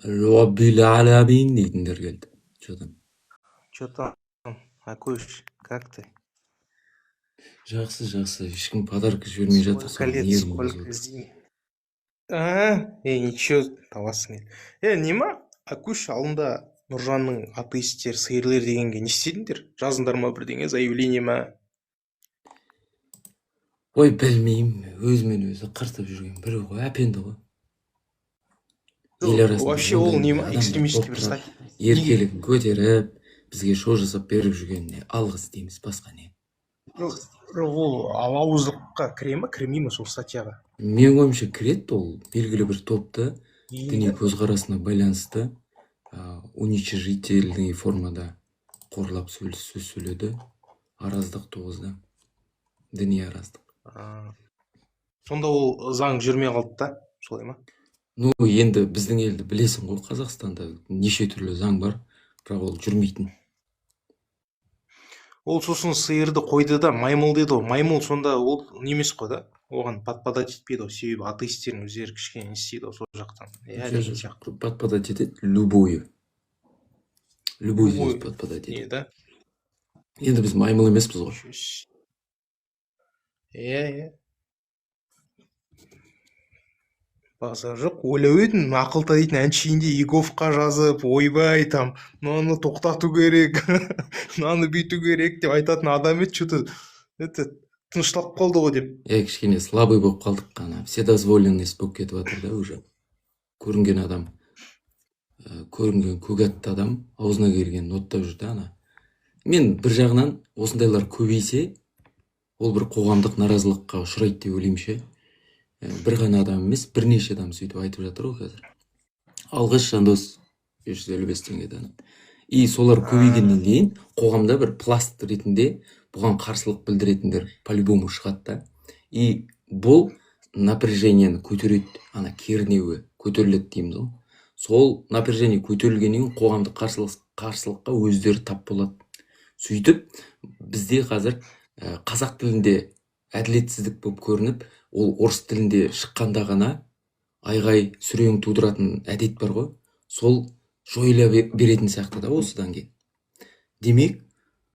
Rabbil alamin дейтіндер келді. Че там? Че там, Акуш, как ты? Жақсы, жақсы. Ешкім подарка жібермей жатыр, Сколько соған лет, нервім сколько бұзылып. зим. Ничего, таласың. Нема? Акуш, алдында Нұржанның атеисттер, сиырлер дегенге не істедіңдер? Жазыңдар ма бірдеңе, заявление ма? Ой, білмеймін, өзімен өзі қыртып жүрген бір ғой, әпенді ғой. Ел арасында Вообще ол не ма? адамдар Экстремистский топ бір тұрып, статья. еркелігін көтеріп, бізге шоу жасап беріп жүргеніне алғыс дейміз, басқа не. Ол алауыздыққа кіре ма, кірмей ма сол статьяға? Менің ойымша кіреді, ол белгілі бір топты діни Енді көзқарасына байланысты уничижительный формада қорлап сөз сөйледі, араздық туғызды, діни араздық. сонда ол заң жүрмей қалды да, солай ма? Ну, енді біздің елді білесің ғой, Қазақстанда неше түрлі заң бар, бірақ ол жүрмейтін. Ол сосын сиырды қойды да маймыл деді ғой. Маймыл сонда ол немес қой да. Оған подпадать етпейді ғой. Себебі атеистердің өздері кішкене не істейді ғой сол жақтан. Деген сияқты. Подпадать етеді любой сөз подпадать етеді. Да? Енді біз маймыл емеспіз ғой. Иә. Базар жоқ. Ойлап едім, ақылта дейтін әншейінде Еговқа жазып, ойбай там, мынаны тоқтату керек, мынаны бүйту керек деп айтатын адам еді, что-то тынышталып қалды ғой деп. Кішкене слабый болып қалдық қана. Вседозволенность болып кетіп жатыр да уже. Көрінген адам, көрінген көгатты адам аузына келген оттап жүрді ана. Мен бір жағынан осындайлар көбейсе, ол бір қоғамдық наразылыққа ұшырайды деп ойлаймын ше. Бір ғана адам емес, бірнеше адам сөйтіп айтып жатыр ғой қазір. Алғыс Жандос 555 теңгеден. И солар көбейгеннен кейін қоғамда бір пласт ретінде бұған қарсылық білдіретіндер по-любому шығады да. И бұл напряжениені көтереді, ана кернеуі көтеріледі дейміз ғой. Сол напряжение көтерілгеннен кейін қоғамдық қарсылыққа өздері тап болады. Сөйтіп бізде қазір қазақ тілінде әділетсіздік болып көрініп, ол орыс тілінде шыққанда ғана айғай сүрең тудыратын әдет бар ғой, сол жойыла беретін сияқты да осыдан кейін. Демек,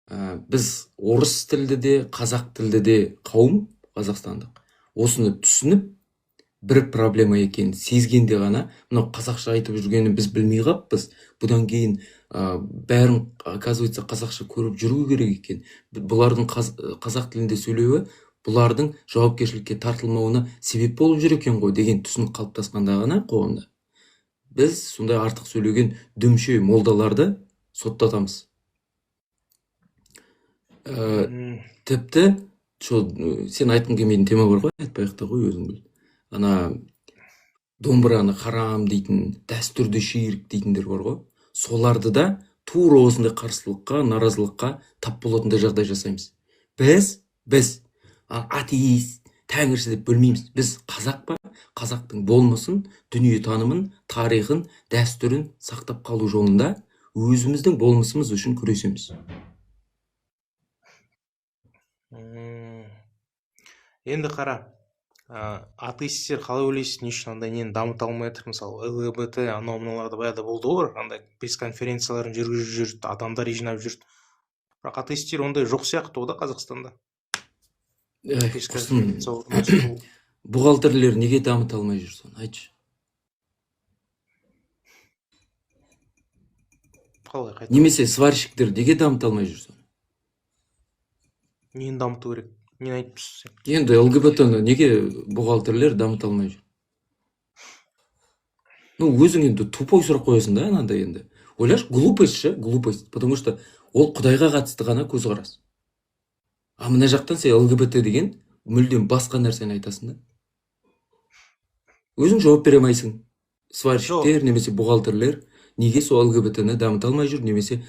біз орыс тілді де, қазақ тілді де қауым, қазақстандық, осыны түсініп, бір проблема екенін сезгенде ғана, мынау қазақша айтып жүргенін біз білмей қаппыз, бұдан кейін бәрін, оказывается, қазақша көріп жүру керек екен. Бұлардың қазақ тілінде сөйлеуі бұлардың жауапкершілікке тартылмауына себеп болып жүр екен ғой деген түсінік қалыптасқанда ғана қоғамда біз сондай артық сөйлеген дүмше молдаларды соттатамыз. Тіпті сен айтқың келмейтін тема бар ғой, айтпайық та ғой, өзің біл. Ана домбыраны харам дейтін, дәстүрді ширк дейтіндер бар ғой, соларды да тура осындай қарсылыққа, наразылыққа тап болатындай жағдай жасаймыз. Біз атеист, тәңірші деп бөлмейміз. Біз қазақ па, қазақтың болмысын, дүние танымын, тарихын, дәстүрін сақтап қалу жолында өзіміздің болмысымыз үшін күресеміз. Енді қара, атеисттер қалай ойлайсыз, не үшін андай нені дамыта алмай жатыр? Мысалы, ЛГБТ анау мыналарда баяғыда болды ғой, андай пресс-конференцияларын жүргізіп жүрді, адамдар жинап жүрді. Бірақ атеисттер ондай жоқ сияқты ғой да Қазақстанда. Бухгалтерлер неге дамыта алмай жүр соны, айтшы. Немесе сварщиктер неге дамыта алмай жүр соны? Нені дамыту керек? Нені айтып жүрсің? Енді ЛГБТ-ны неге бухгалтерлер дамыта алмай жүр? Ну, өзің енді тупой сұрақ қоясың да, анандай енді. Ойлашы, глупость ше, глупость, потому что ол Құдайға қатысты ғана көзқарас. А мына жақтан сен ЛГБТ деген мүлдем басқа нәрсені айтасың да. Өзің жауап бере алмайсың. Сварщиктер немесе бухгалтерлер неге сол ЛГБТ-ны дамыта алмай жүр, немесе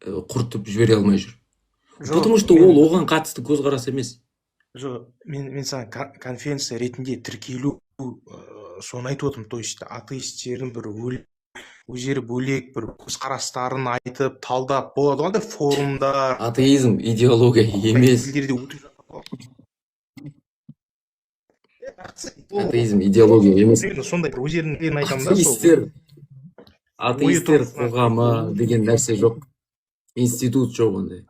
құртып жібере алмай жүр. Потому что ол оған қатысты көзқарас емес. Жоқ, мен саған конференция ретінде тіркелу соны айтып отырмын. То есть атеистердің бір өздері бөлек бір көзқарастарын айтып, талдап болады ғой, форумда. Атеизм идеология емес. Атеизм идеология емес. Сондай бір өздерінің айтамын да. атеистер тұрғысынан. қоғамы деген нәрсе жоқ. Институт жоқ ондай.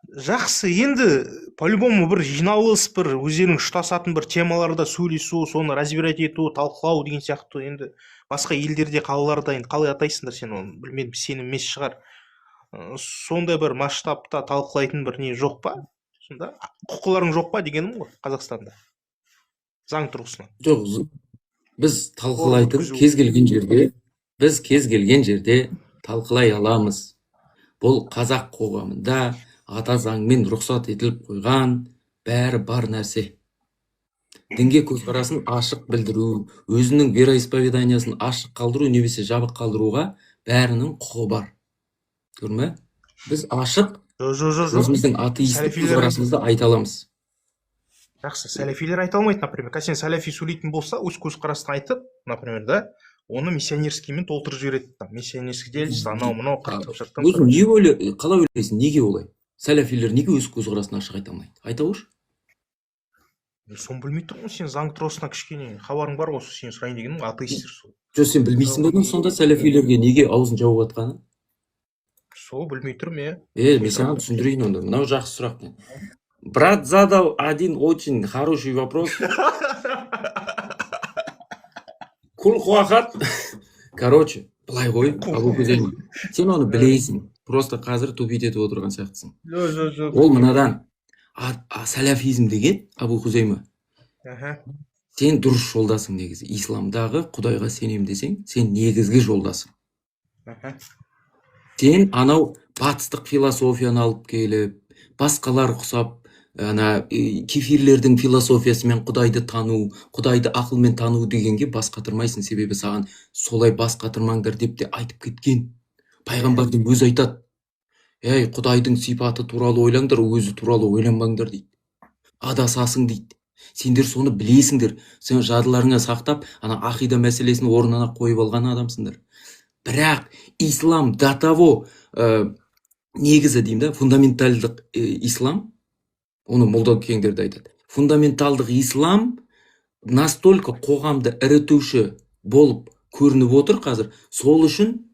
Жақсы, енді по-любому бір жиналыс, бір өздерінің ұштасатын бір темаларда сөйлесу, соны разбирать ету, талқылау деген сияқты. Енді басқа елдерде, қалаларда енді қалай атайсыңдар сен оны, білмедім, сенің емес шығар. Сондай бір масштабта талқылайтын бір не жоқ па? Сонда құқыларың жоқ па дегенім ғой Қазақстанда. Заң тұрғысынан. Жоқ, біз талқылайтын өткізу. біз кез келген жерде талқылай аламыз. Бұл қазақ қоғамында ата заңмен рұқсат етіліп қойған бәрі бар нәрсе. Дінге көзқарасын ашық білдіру, өзінің вероисповеданиясын ашық қалдыру немесе жабық қалдыруға бәрінің құқы бар. Көрдің ме? Біз ашық Жоқ. өзіміздің атеистік Сәләфилер көзқарасымызды айта аламыз. Жақсы, сәләфилер айта алмайды, например. Сен сәләфи сөйлейтін болса, өз көзқарасын айтып, например, да, оны миссионерскиймен толтырып жібереді. Миссионерский делишь, анау мынау Өзің қалай ойлайсың, неге олай? Сәләфилер неге өз көзқарасын ашық айта алмайды? Айта қойшы. Соны білмей тұрмын, сен заң тұрғысынан кішкене хабарың бар ғой, сен сұрайын дегенім атеистер сол. Жоқ, сен білмейсің ба сонда сәләфилерге неге аузын жауып жатқанын? Сол білмей тұрмын, иә. Мен саған түсіндірейін онда. Мынау жақсы сұрақ. Брат задал один очень хороший вопрос. Кул-хуахат. Короче, былай ғой, Абу Хузейма. Сен оны білесің. Просто қазір тупить етіп отырған сияқтысың. Жоқ. Ол мынадан. Сәләфизм деген, Абу Хузейма, сен дұрыс жолдасың негізі. Исламдағы Құдайға сенем десең, сен негізгі жолдасың. Сен анау батыстық философияны алып келіп, басқалар ұқсап, кефирлердің философиясымен Құдайды тану, Құдайды ақылмен тану дегенге бас қатырмайсың. Себебі саған солай бас қатырмаңдар деп те айтып кеткен. Пайғамбардың өзі айтады. Құдайдың сипаты туралы ойлаңдар, өзі туралы ойланбаңдар дейді. Адасасың дейді. Сендер соны білесіңдер. Сен жадыларыңа сақтап, ақида мәселесін орнына қойып алған адамсыңдар. Бірақ ислам до того негізі деймін да, фундаменталдық ислам, оны молда кеңдерді айтады. Фундаменталдық ислам настолько қоғамды ірітуші болып көрініп отыр қазір. Сол үшін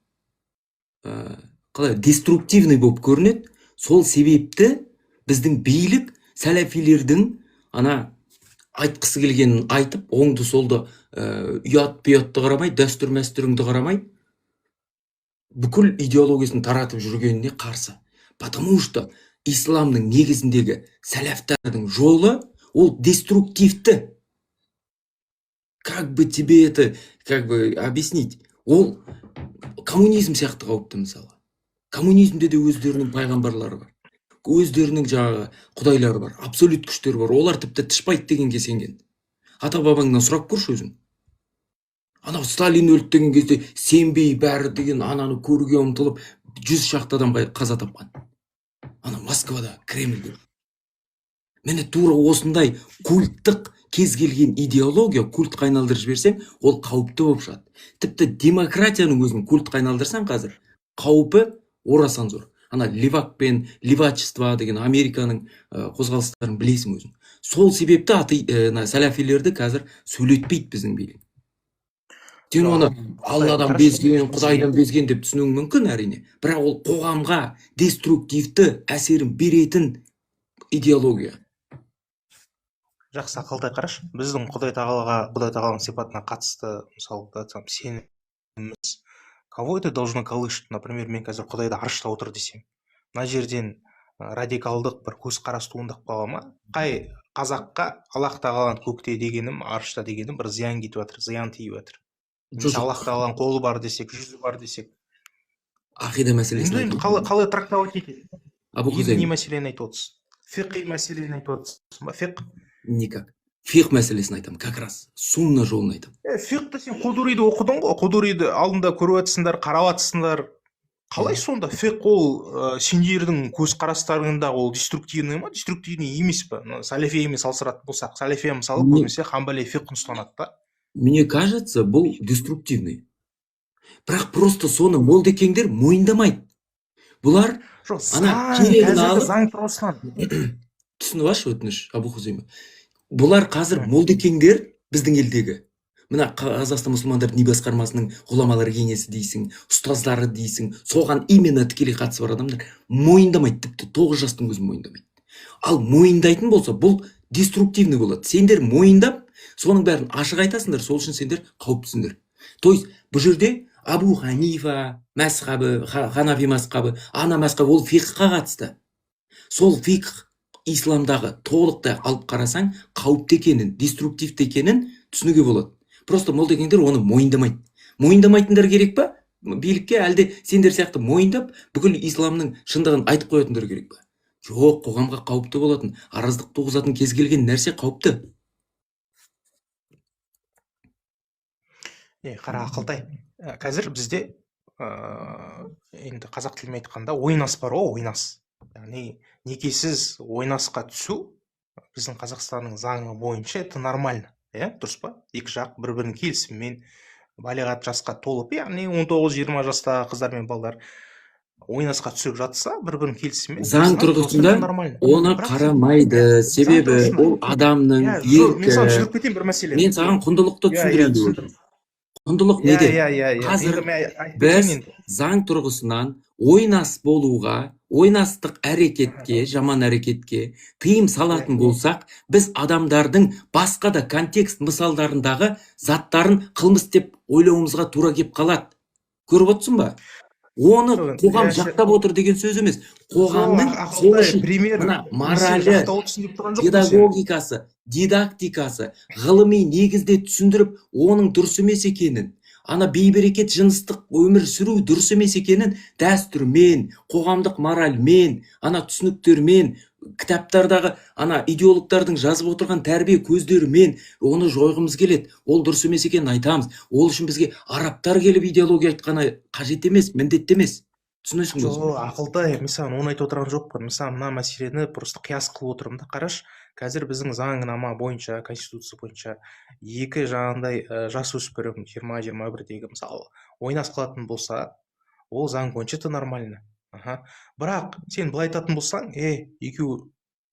қалай деструктивный болып көрінеді. Сол себепті біздің билік сәләфилердің айтқысы келгенін айтып, оңды солды ұят-бұятты қарамай, дәстүр-мәстүріңді қарамай, бүкіл идеологиясын таратып жүргеніне қарсы. Потому что исламның негізіндегі сәләфтардың жолы ол деструктивті. Как бы тебе это, объяснить? Ол коммунизм сияқты қауіпті мысалы. Коммунизмде де өздерінің пайғамбарлары бар. Өздерінің жаңағы құдайлары бар, абсолют күштер бар. Олар тіпті тышпайды дегенге сенген. Ата-бабаңнан сұрап көрші өзің. Анау Сталин өлді деген кезде сенбей бәрі деген ананы көруге ұмтылып 100 шақты адам қаза тапқан. Москвада, Кремльде. Міне тура осындай культтық кез келген идеология культқа айналдырып жіберсең, ол қауіпті болып шығады. Тіпті демократияның өзін культқа айналдырсаң қазір, қаупі орасан зор. Левак пен левачество деген Американың қозғалыстарын білесің өзің. Сол себепті сәләфилерді қазір сөйлетпейді біздің билік. Сен оны Алладан безген, Құдайдан безген деп түсінуің мүмкін әрине. Бірақ ол қоғамға деструктивті әсерін беретін идеология. Жақсы, ақылтай қарашы. Біздің Құдай тағаланың сипатына қатысты, мысалы, сеніміміз кого это должно колышет? Например, мен қазір Құдайды аршта отыр десем, мына жерден радикалдық бір көзқарас туындап қала ма? Қай қазаққа Аллах тағаланың көкте дегенім, аршта дегенім бір зиян кетіп жатыр, зиян тиіп жатыр. Аллах тағаланың қолы бар десек, жүзі бар десек. Ақида мәселесін айтып. Қалай трактовать етеді? Абу Хузейма. Не мәселені айтып отырсыз? Фиқи мәселені айтып отырсыз ба? Фиқ? Никак. Фиқ мәселесін айтамын, как раз. Сунна жолын айтамын. Фиқты сен Қудуриді оқыдың ғой, Қудуриді алдында көріп жатсыңдар, қарап жатсыңдар. Қалай сонда фиқ ол сендердің көзқарастарыңда ол деструктивный ма, деструктивный емес па? Сәләфиямен салыстыратын болсақ, сәләфия мысалы көбінесе ханбали фиқын ұстанады да. Мне кажется, бұл деструктивный. Бірақ просто соны молдекеңдер мойындамайды. Бұлар заң тұрғысынан. Түсініп алшы өтініш, Абу Хузейма. Бұлар қазір молдекеңдер біздің елдегі. Мына Қазақстан мұсылмандар діни басқармасының ғұламалар кеңесі дейсің, ұстаздары дейсің, соған именно тікелей қатысы бар адамдар мойындамайды, тіпті 9 жастың өзін мойындамайды. Ал мойындайтын болса, бұл деструктивный болады. Сендер мойындап, соның бәрін ашық айтасыңдар, сол үшін сендер қауіптісіңдер. То есть бұл жерде Абу Ханифа мәзхабы, Ханафи мәзхабы, ана мәзхабы ол фиқхқа қатысты. Сол фиқх исламдағы толықтай алып қарасаң, қауіпті екенін, деструктивті екенін түсінуге болады. Просто молдекеңдер оны мойындамайды. Мойындамайтындар керек па? Билікке әлде сендер сияқты мойындап, бүкіл исламның шындығын айтып қоятындар керек па? Жоқ, қоғамға қауіпті болатын, араздық туғызатын кез келген нәрсе қауіпті. Қара Ақылтай, қазір бізде енді қазақ тілімен айтқанда ойнас бар ғой, ойнас. Яғни некесіз ойнасқа түсу біздің Қазақстанның заңы бойынша это нормально, дұрыс па? Екі жақ бір-бірінің келісімімен балиғат жасқа толып, яғни 19-20 жастағы қыздар мен балалар ойнасқа түсіп жатса, бір-бірінің келісімімен Заң тұрғысында оны қарамайды, себебі ол адамның еркі. Мен саған түсіндіріп кетейін бір мәселе. Мен саған құндылықты түсіндірейін. Құндылық неде? Қазір біз заң тұрғысынан ойнас болуға, ойнастық әрекетке, жаман әрекетке тыйым салатын болсақ, біз адамдардың басқа да контекст мысалдарындағы заттарын қылмыс деп ойлауымызға тура кеп қалады. Көріп отырсың ба? Оны қоғам жақтап отыр деген сөз емес. Қоғамның сол үшін мына моралі, педагогикасы, дидактикасы, ғылыми негізде түсіндіріп, оның дұрыс емес екенін, ана бейберекет жыныстық өмір сүру дұрыс емес екенін дәстүрмен, қоғамдық моральмен, ана түсініктермен, кітаптардағы ана идеологтардың жазып отырған тәрбие көздерімен оны жойғымыз келеді. Ол дұрыс емес екенін айтамыз. Ол үшін бізге арабтар келіп идеология айтқаны қажет емес, міндетті емес. Түсінесің бе? Жоқ, Ақылтай, мен саған оны айтып отырған жоқпын. Мен саған мына мәселені просто қияс қылып отырмын да. Қараш, қазір біздің заңнама бойынша, конституция бойынша екі жаңағындай жасөспірім 20-21-дегі мысалы ойнас қылатын болса, ол заң бойынша это нормально. Бірақ сен былай айтатын болсаң, екеуі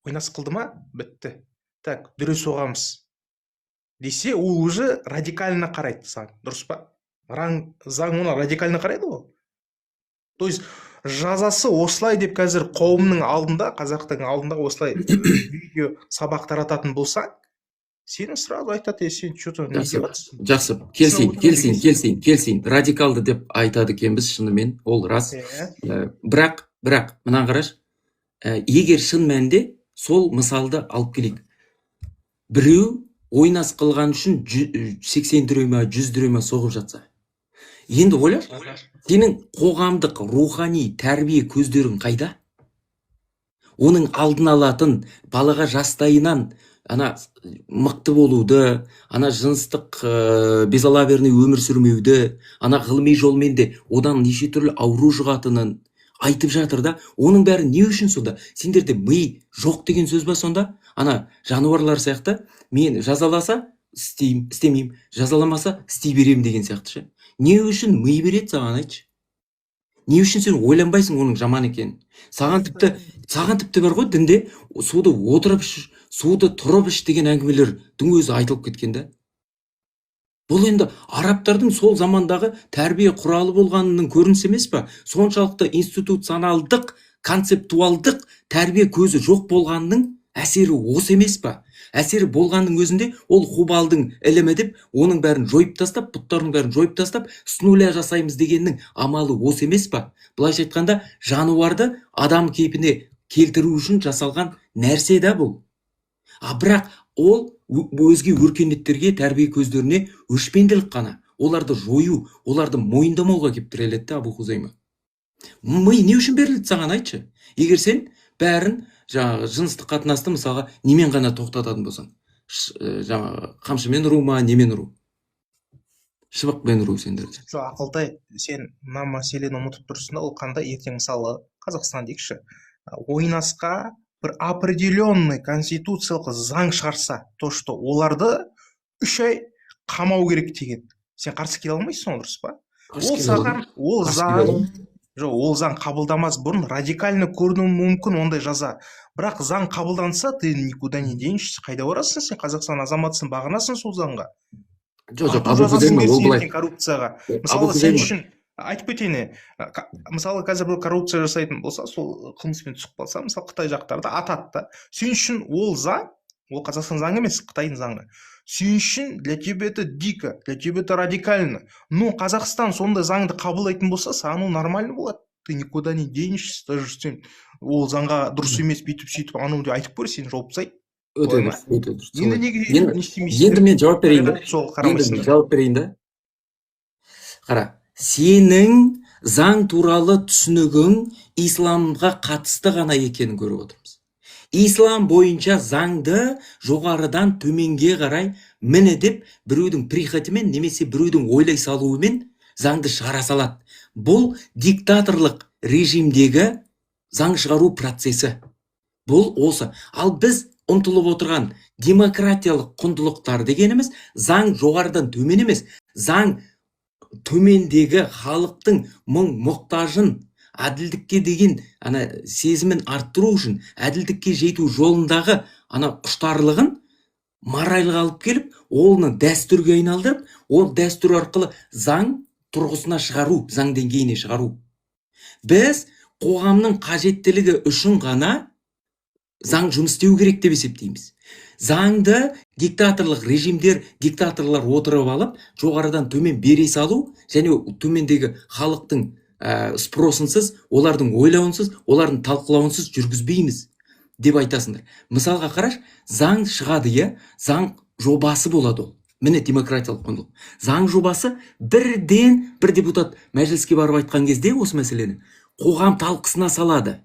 ойнас қылды ма, бітті. Так, дүре соғамыз десе, ол уже радикально қарайды заң, дұрыс па? Заң оны радикально қарайды ғой. То есть жазасы осылай деп қазір қауымның алдында, қазақтың алдында осылай видео сабақ тарататын болсаң, сені сразу айтады, сен что-то не деп жатсың. Жақсы, келсейін. Радикалды деп айтады екенбіз, шынымен, ол рас. Бірақ, мына қараш, егер шын мәнінде сол мысалды алып келейік. Біреу ойнас қылған үшін 80 дүрема, 100 дүрема соғып жатса. Енді ойлаш, сенің қоғамдық рухани тәрбие көздерің қайда? Оның алдын алатын балаға жастайынан ана мықты болуды, ана жыныстық безалаберный өмір сүрмеуді, ана ғылыми жолмен де одан неше түрлі ауру жұғатынын айтып жатыр да, оның бәрі не үшін сонда? Сендерде ми жоқ деген сөз ба сонда? Ана жануарлар сияқты, мен жазаласа істемеймін, жазаламаса істей беремін деген сияқты ше. Не үшін ми береді саған, айтшы? Не үшін сен ойланбайсың оның жаман екенін? Саған тіпті бар ғой дінде суды отырып іш, суды тұрып іш деген әңгімелердің өзі айтылып кеткен да. Бұл енді арабтардың сол замандағы тәрбие құралы болғанының көрінісі емес па? Соншалықты институционалдық, концептуалдық тәрбие көзі жоқ болғанның әсері осы емес па? Әсері болғанның өзінде ол хубалдың ілімі деп, оның бәрін жойып тастап, бұттардың бәрін жойып тастап, с нуля жасаймыз дегеннің амалы осы емес па? Былайша айтқанда, жануарды адам кейпіне келтіру үшін жасалған нәрсе да бұл. Бірақ ол өзге өркениеттерге, тәрбие көздеріне өшпенділік қана. Оларды жою, оларды мойындамауға кеп тіреледі, Абу Хузайма. Ми не үшін берілді саған, айтшы? Егер сен бәрін жаңағы жыныстық қатынасты мысалға немен ғана тоқтататын болсаң, жаңағы қамшымен ұру ма, немен ұру? Шыбықпен ұру сендерді. Жоқ, Ақылтай, сен мына мәселені ұмытып тұрсың да, ол қандай? Ертең мысалы Қазақстан дейікші, ойнасқа бір определенный конституциялық заң шығарса, то что оларды 3 ай қамау керек деген. Сен қарсы келе алмайсың, дұрыс па? Ол заң қабылдамас бұрын радикально көрінуі мүмкін ондай жаза. Бірақ заң қабылданса, ты никуда не денешься, қайда барасың, сен Қазақстан азаматсың, бағынасың сол заңға. Жоқ, ату Абу жазасын Хузейма, ол берсе былай. ертең коррупцияға. Абу Мысалы сен Хузейма. үшін айтып кетейін, мысалы қазір бір коррупция жасайтын болса, сол қылмыспен түсіп қалса, мысалы Қытай жақтарда атады да. Сен үшін ол заң, ол Қазақстан заңы емес, Қытайдың заңы. Сен үшін для тебя это дико, для тебя это радикально. Но Қазақстан сондай заңды қабылдайтын болса, саған ол нормально болады. Ты никуда не денешься, даже сен ол заңға дұрыс емес бүйтіп сөйтіп анау деп айтып көр, сені жауып тастайды. Өте Олай ма? дұрыс, өте дұрыс. Енді солай. неге Енді не істемейсіңдер? мен жауап берейін да. Сол Енді қарамайсыңдар. жауап берейін да. Қара, сенің заң туралы түсінігің исламға қатысты ғана екенін көріп отырмыз. Ислам бойынша заңды жоғарыдан төменге қарай міне деп біреудің прихотымен немесе біреудің ойлай салуымен заңды шығара салады. Бұл диктаторлық режимдегі заң шығару процесі. Бұл осы. Ал біз ұмтылып отырған демократиялық құндылықтар дегеніміз заң жоғарыдан төмен емес, заң төмендегі халықтың мұқтажын әділдікке деген сезімін арттыру үшін, әділдікке жету жолындағы құштарлығын моральға алып келіп, оны дәстүрге айналдырып, ол дәстүр арқылы заң тұрғысына шығару, заң деңгейіне шығару. Біз қоғамның қажеттілігі үшін ғана заң жұмыс істеу керек деп есептейміз. Заңды диктаторлық режимдер, диктаторлар отырып алып, жоғарыдан төмен бере салу, және төмендегі халықтың спросынсыз, олардың ойлауынсыз, олардың талқылауынсыз жүргізбейміз деп айтасыңдар. Мысалға қараш, заң шығады, заң жобасы болады ол. Міне демократиялық құндылық. Заң жобасы бірден бір депутат мәжіліске барып айтқан кезде осы мәселені қоғам талқысына салады.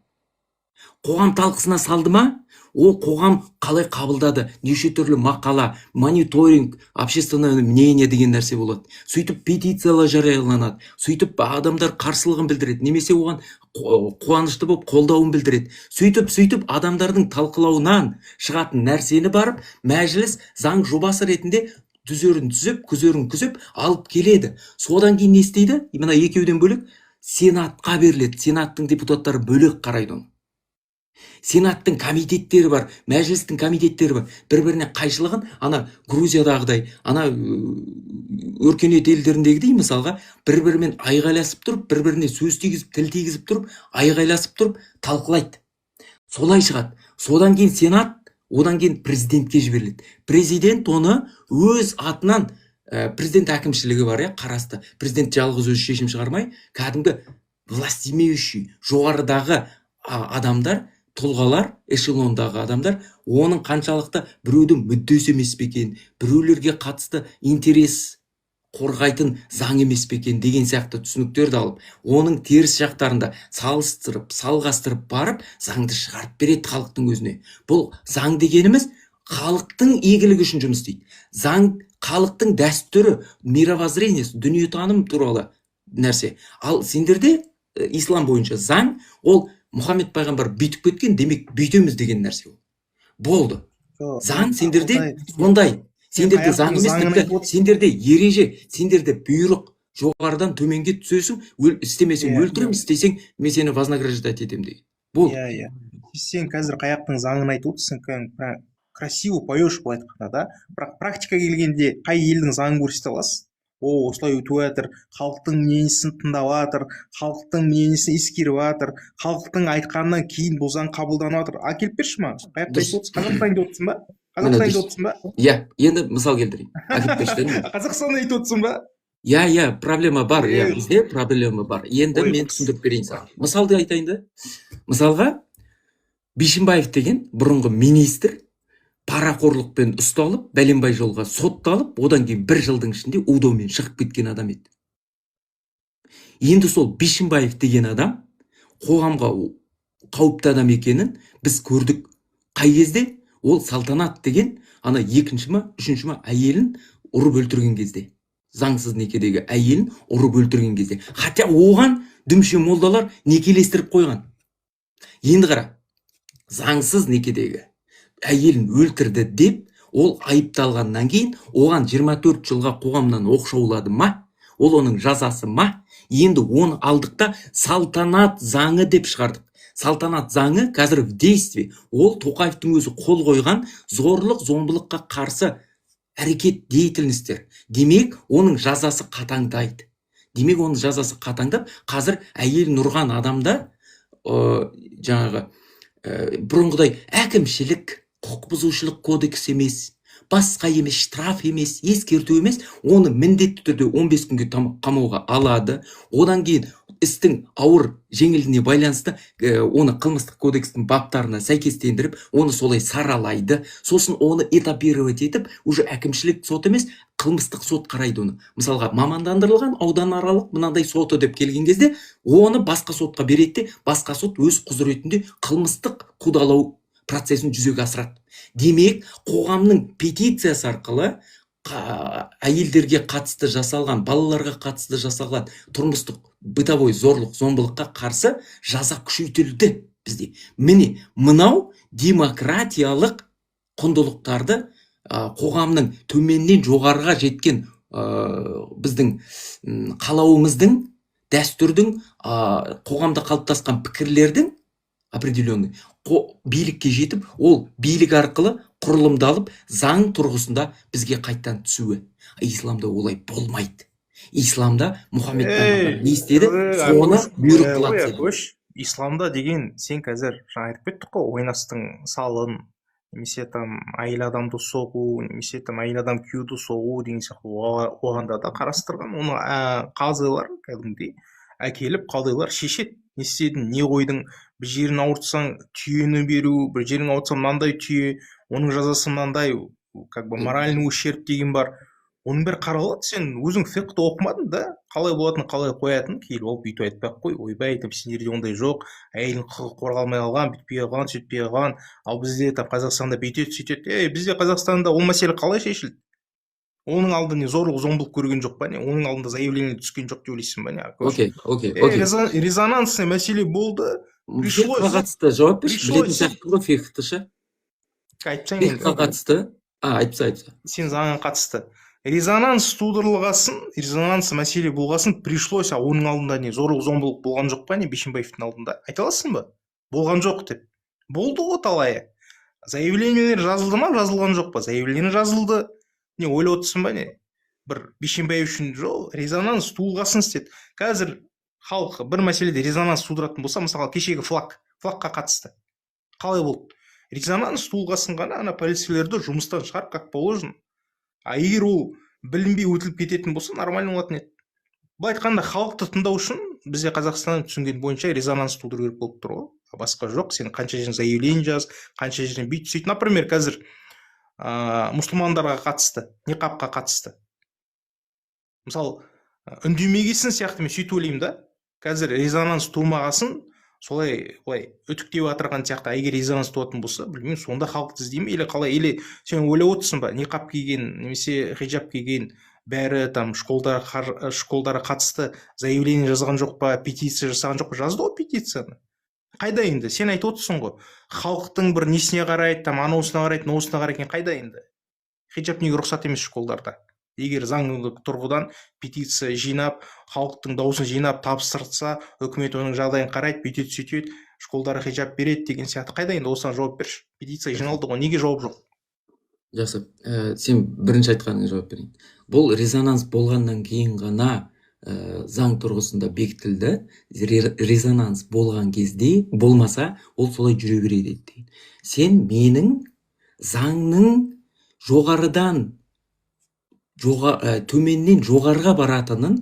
Қоғам талқысына салды ма, ол қоғам қалай қабылдады, неше түрлі мақала, мониторинг, общественное мнение деген нәрсе болады. Сөйтіп петициялар жарияланады, сөйтіп адамдар қарсылығын білдіреді, немесе оған қуанышты болып қолдауын білдіреді. Сөйтіп адамдардың талқылауынан шығатын нәрсені барып, мәжіліс заң жобасы ретінде түзерін түзеп, күзерін күзеп алып келеді. Содан кейін не істейді? Мына екеуден бөлек сенатқа беріледі. Сенаттың депутаттары бөлек қарайды оны. Сенаттың комитеттері бар, мәжілістің комитеттері бар. Бір-біріне қайшылығын Грузиядағыдай, өркениет елдеріндегідей мысалға бір-бірімен айғайласып тұрып, бір-біріне сөз тигізіп, тіл тигізіп тұрып, айғайласып тұрып талқылайды. Солай шығады. Содан кейін сенат, одан кейін президентке жіберіледі. Президент оны өз атынан, президент әкімшілігі бар, қарасты. Президент жалғыз өз шешім шығармай, кәдімгі власть имеющий, жоғарыдағы адамдар, тұлғалар, эшелондағы адамдар, оның қаншалықты біреудің мүддесі емес пе екен, біреулерге қатысты интерес қорғайтын заң емес пе екен деген сияқты түсініктерді алып, оның теріс жақтарында салыстырып, салғастырып барып, заңды шығарып береді халықтың өзіне. Бұл заң дегеніміз халықтың игілігі үшін жұмыс істейді. Заң халықтың дәстүрі, мировоззрениесі, дүниетаным туралы нәрсе. Ал сендерде ислам бойынша заң, ол Мұхаммед пайғамбар бүйтіп кеткен, демек бүйтеміз деген нәрсе ол. Болды. Заң сендерде сондай. Сендерде заң емес, сендерде ереже, сендерде бұйрық, жоғарыдан төменге түсесің, істемесең өлтірем, істесең мен сені вознаграждать етем деген. Бұл. Сен қазір қаяқтың заңын айтып отырсың, красиво поешь былай айтқанда да, бірақ практика келгенде қай елдің заңын көрсете аласыз? Осылай өтіп жатыр, халықтың мнениесін тыңдап жатыр, халықтың мнениесін ескеріп жатыр, халықтың айтқанынан кейін бұл заң қабылданып жатыр. Әкеліп берші маған. Қаяқта айтып отырсың? Қазақстанда отырсың ба? Қазақстанда отырсың ба? Иә, енді мысал келтірейін. Әкеліп берші. Қазақстанда айтып отырсың ба? Иә, проблема бар. Бізде проблема бар. Енді мен түсіндіріп берейін саған. Мысалды айтайын да. Мысалға Бишімбаев деген бұрынғы министр парақорлықпен ұсталып, бәленбай жолға сотталып, одан кейін 1 жылдың ішінде УДО-мен шығып кеткен адам еді. Енді сол Бишімбаев деген адам қоғамға қауіпті адам екенін біз көрдік. Қай кезде? Ол Салтанат деген екінші ма, үшінші ма әйелін ұрып өлтірген кезде. Заңсыз некедегі әйелін ұрып өлтірген кезде. Хотя оған дүмше молдалар некелестіріп қойған. Енді қара, заңсыз некедегі әйелін өлтірді деп, ол айыпталғаннан кейін, оған 24 жылға қоғамнан оқшаулады ма? Ол оның жазасы ма? Енді оны алдықта салтанат заңы деп шығардық. Салтанат заңы қазір в действие. Ол Тоқаевтың өзі қол қойған зорлық, зомбылыққа қарсы әрекет деятельностер. Демек, оның жазасы қатаңдайды. Демек, оның жазасы қатаңдап, қазір әйелін ұрған адамда жаңағы бұрынғыдай әкімшілік, құқық бұзушылық кодекс емес, басқа емес, штраф емес, ескерту емес, оны міндетті түрде 15 күнге қамауға алады. Одан кейін істің ауыр жеңіліне байланысты оны қылмыстық кодекстің баптарына сәйкестендіріп, оны солай саралайды. Сосын оны этапировать етіп, уже әкімшілік сот емес, қылмыстық сот қарайды оны. Мысалға, мамандандырылған ауданаралық мынандай соты деп келген кезде, оны басқа сотқа береді, басқа сот өз құзыретінде қылмыстық қудалау процесін жүзеге асырады. Демек, қоғамның петициясы арқылы әйелдерге қатысты жасалған, балаларға қатысты жасалған тұрмыстық бытовой зорлық, зомбылыққа қарсы жаза күшейтілді бізде. Міне, мынау демократиялық құндылықтарды қоғамның төменнен жоғарыға жеткен біздің қалауымыздың, дәстүрдің, қоғамда қалыптасқан пікірлердің определенный билікке жетіп, ол билік арқылы құрылымдалып, заң тұрғысында бізге қайттан түсуі. Исламда олай болмайды. Исламда Мұхаммед не істеді? Соны бұйрық қылады. Исламда деген сен қазір жаңа айтып кеттік қой, ойнастың салын, немесе там әйел адамды соғу, немесе там әйел адам күйеуді соғу деген сияқты оғанда да қарастырған. Оны қазылар кәдімгідей әкеліп қалдайлар шешеді. Не істедің, не қойдың, бір жерін ауыртсаң түйені беру, бір жерін ауыртсаң мынандай түйе, оның жазасы мынандай, как бы моральный ущерб деген бар. Оның бәрі қаралады. Сен өзің фиқхты оқымадың да, қалай болатынын, қалай қоятынын келіп алып бүйтіп айтпай-ақ қой, ойбай, сендерде ондай жоқ, әйелдің құқығы қорғалмай қалған, бүйтпей қалған, сөйтпей қалған, ал бізде Қазақстанда бүйтеді, сөйтеді. Бізде Қазақстанда ол мәселе қалай шешілді? Оның алдында не зорлық, зомбылық көрген жоқ па не? Оның алдында заявление түскен жоқ деп ойлайсың ба не? Окей. Резонансный мәселе болды. Фиқхқа қатысты жауап берші, білетін сияқты ғой фиқхты ше. Айтсаң енді. Фиқхқа қатысты. Айтса. Сен заңға қатысты. Резонанс тудырылғасын, резонанс мәселе болғасын, пришлось, оның алдында не зорлық, зомбылық болған жоқ па не? Бишімбаевтың алдында. Айта аласың ба? Болған жоқ деп. Болды ғой талайы. Заявлениелер жазылды ма, жазылған жоқ па? Заявление жазылды. Не ойлап отырсың ба не? Бір Бишімбаев үшін жоқ, резонанс туылғасын істеді. Қазір халық бір мәселеде резонанс тудыратын болса, мысалы кешегі флагқа қатысты. Қалай болды? Резонанс туылғасын ғана ана полицейлерді жұмыстан шығарып как положено. Егер ол білінбей өтіліп кететін болса, нормально болатын еді. Бұл айтқанда халықты тыңдау үшін бізде Қазақстан түсінген бойынша резонанс тудыру керек болып тұр ғой. Басқа жоқ. Сен қанша жерін заявление жаз, қанша жерін бүйт сөйт. Например, қазір мұсылмандарға қатысты, ниқабқа қатысты. Мысалы, үндемегесін сияқты мен сөйтіп ойлаймын да. Қазір резонанс тумағасын, солай үтіктеп отырған сияқты, егер резонанс туатын болса, білмеймін, сонда халықты іздейме, или қалай, или сен ойлап отырсың ба, ниқаб киген, немесе хиджаб киген бәрі там школдарға қатысты заявление жазған жоқ па, петиция жасаған жоқ па? Жазды ғой петицияны. Қайда енді? Сен айтып отырсың ғой, халықтың бір несіне қарайды, там анаусына қарайды, мынауысына қарайды, қайда енді? Хиджаб неге рұқсат емес школдарда? Егер заңдық тұрғыдан петиция жинап, халықтың дауысын жинап тапсырса, үкімет оның жағдайын қарайды, бүйтеді, сөйтеді, школдарға хиджаб береді деген сияқты. Қайда енді? Осыған жауап берші. Петиция жиналды ғой, неге жауап жоқ? Жақсы, сен бірінші айтқаныңа жауап берейін. Бұл резонанс болғаннан кейін ғана заң тұрғысында бекітілді. Резонанс болған кезде болмаса, ол солай жүре береді дейді. Сен менің заңның төменнен жоғарыға баратынын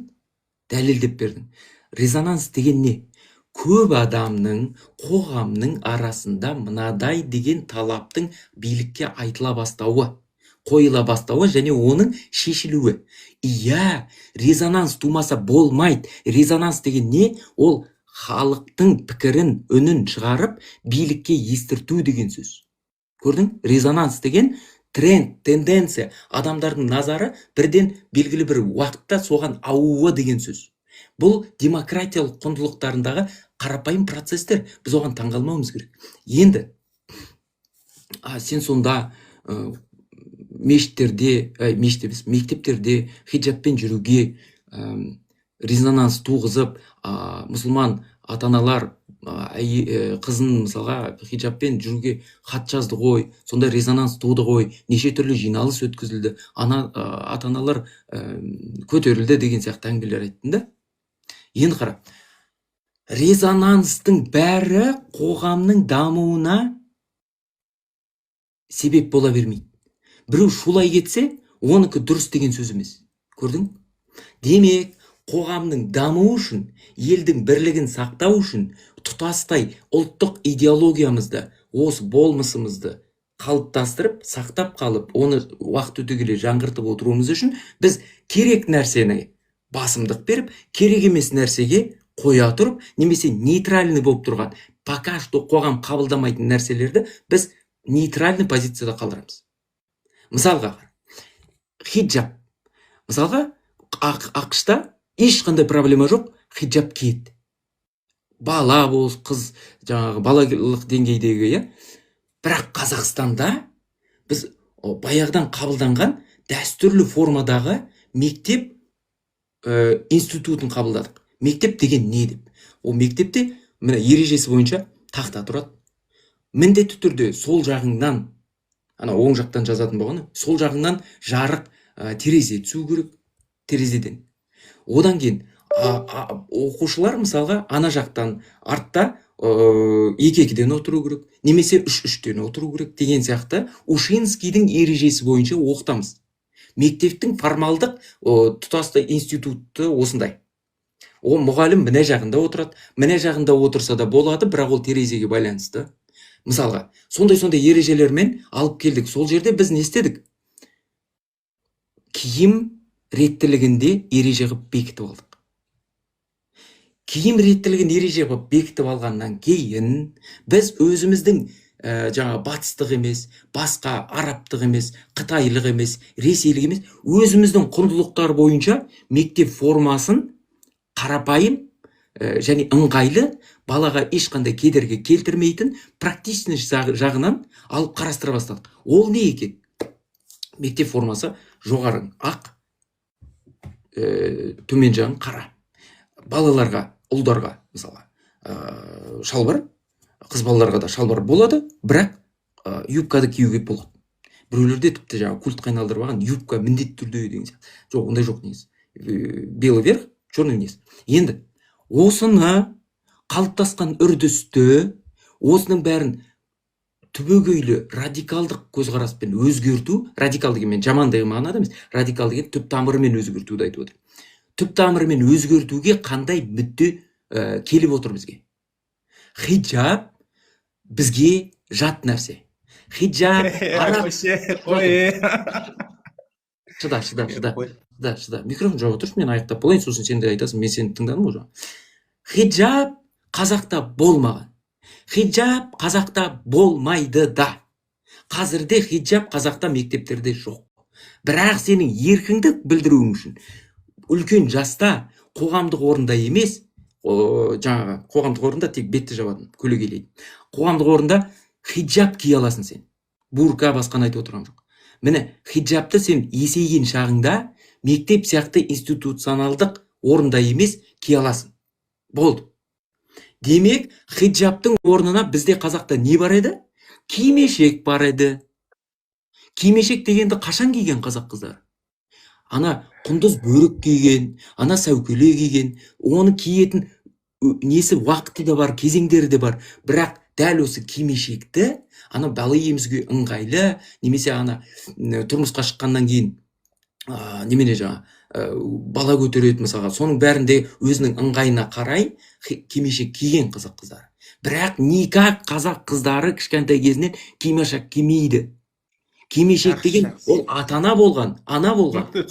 дәлелдеп бердің. Резонанс деген не? Көп адамның, қоғамның арасында мынадай деген талаптың билікке айтыла бастауы, қойыла бастауы және оның шешілуі. Иә, резонанс тумаса болмайды. Резонанс деген не? Ол халықтың пікірін, үнін шығарып, билікке естірту деген сөз. Көрдің? Резонанс деген тренд, тенденция, адамдардың назары бірден белгілі бір уақытта соған ауы деген сөз. Бұл демократиялық құндылықтарындағы қарапайым процестер. Біз оған таңғалмауымыз керек. Енді, сен сонда мектептерде хиджабпен жүруге резонанс туғызып, мұсылман ата-аналар қызын мысалға хиджабпен жүруге хат жазды ғой, сондай резонанс туды ғой, неше түрлі жиналыс өткізілді, ата-аналар көтерілді деген сияқты әңгімелер айттым да. Енді қара, резонанстың бәрі қоғамның дамуына себеп бола бермейді. Біреу шулай кетсе, оныкі дұрыс деген сөз емес. Көрдің? Демек, қоғамның дамуы үшін, елдің бірлігін сақтау үшін, тұтастай ұлттық идеологиямызды, осы болмысымызды қалыптастырып, сақтап қалып, оны уақыт өте келе жаңғыртып отыруымыз үшін біз керек нәрсені басымдық беріп, керек емес нәрсеге қоя тұрып, немесе нейтральный болып тұрған, пока что қоғам қабылдамайтын нәрселерді біз нейтральный позицияда қалдырамыз. Мысалға, хиджаб. Мысалға, ақшта ешқандай проблема жоқ, хиджаб киеді. Бала болсын, қыз, жаңағы балалық деңгейдегі, иә. Бірақ Қазақстанда біз баяғыдан қабылданған дәстүрлі формадағы мектеп институтын қабылдадық. Мектеп деген не деп? Ол мектепте міне ережесі бойынша тақта тұрады. Міндетті түрде сол жағыңнан, оң жақтан жазатын болғаны, сол жағыңнан жарық терезе түсу керек, терезеден. Одан кейін оқушылар мысалға ана жақтан артта 2-2-ден отыру керек, немесе 3-3-ден отыру керек деген сияқты Ушинскийдің ережесі бойынша оқытамыз. Мектептің формалдық тұтастай институты осындай. Ол мұғалім міне жағында отырады, міне жағында отырса да болады, бірақ ол терезеге байланысты. Мысалға, сондай ережелермен алып келдік. Сол жерде біз не істедік? Киім реттілігінде ереже қылып бекітіп алдық. Киім реттілігін ереже қылып бекітіп алғаннан кейін біз өзіміздің жаңа батыстық емес, басқа арабтық емес, қытайлық емес, ресейлік емес, өзіміздің құндылықтар бойынша мектеп формасын қарапайым және ыңғайлы, балаға ешқандай кедергі келтірмейтін практичность жағынан алып қарастыра бастадық. Ол не екен? Мектеп формасы жоғары ақ, төмен жағын қара. Балаларға, ұлдарға мысалға шалбар, қыз балаларға да шалбар болады, бірақ юбкады киюге болады. Біреулерде тіпті жаңа культқа айналдырып алған юбка міндетті түрде деген сияқты. Жоқ, ондай жоқ негізі. Белый верх, черный низ. Енді осыны қалыптасқан үрдісті, осының бәрін түбегейлі радикалдық көзқараспен өзгерту, радикал деген мен жаман деген мағынада емес, радикал деген түп тамырымен өзгертуді айтып отыр. Түп тамырымен өзгертуге қандай мүдде келіп отыр бізге? Хиджаб бізге жат нәрсе. Хиджаб шыда. Микрофон жауып отыршы, мен аяқтап болайын, сосын сен де айтасың, мен сені тыңдадым уже. Хиджаб қазақта болмаған. Хиджаб қазақта болмайды да. Қазірде хиджаб қазақта мектептерде жоқ. Бірақ сенің еркіңді білдіруің үшін үлкен жаста қоғамдық орында емес, жаңағы қоғамдық орында тек бетті жабатын, көлегейлейді. Қоғамдық орында хиджаб кие аласың сен. Бурка басқаны айтып отырған жоқ. Міне, хиджабты сен есейген шағыңда мектеп сияқты институционалдық орында емес кие аласың. Болды. Демек, хиджабтың орнына бізде қазақта не бар еді? Кимешек бар еді. Кимешек дегенді қашан киген қазақ қыздары? Ана құндыз бөрік киген, ана сәукеле киген, оны киетін несі уақыты да бар, кезеңдері де бар. Бірақ дәл осы кимешекті ана бала емізге ыңғайлы, немесе ана тұрмысқа шыққаннан кейін немене жаңа бала көтереді мысалға, соның бәрінде өзінің ыңғайына қарай кимешек киген қазақ қыздары. Бірақ никак қазақ қыздары кішкентай кезінен кимешек кимейді. Кимешек деген ол ана болған,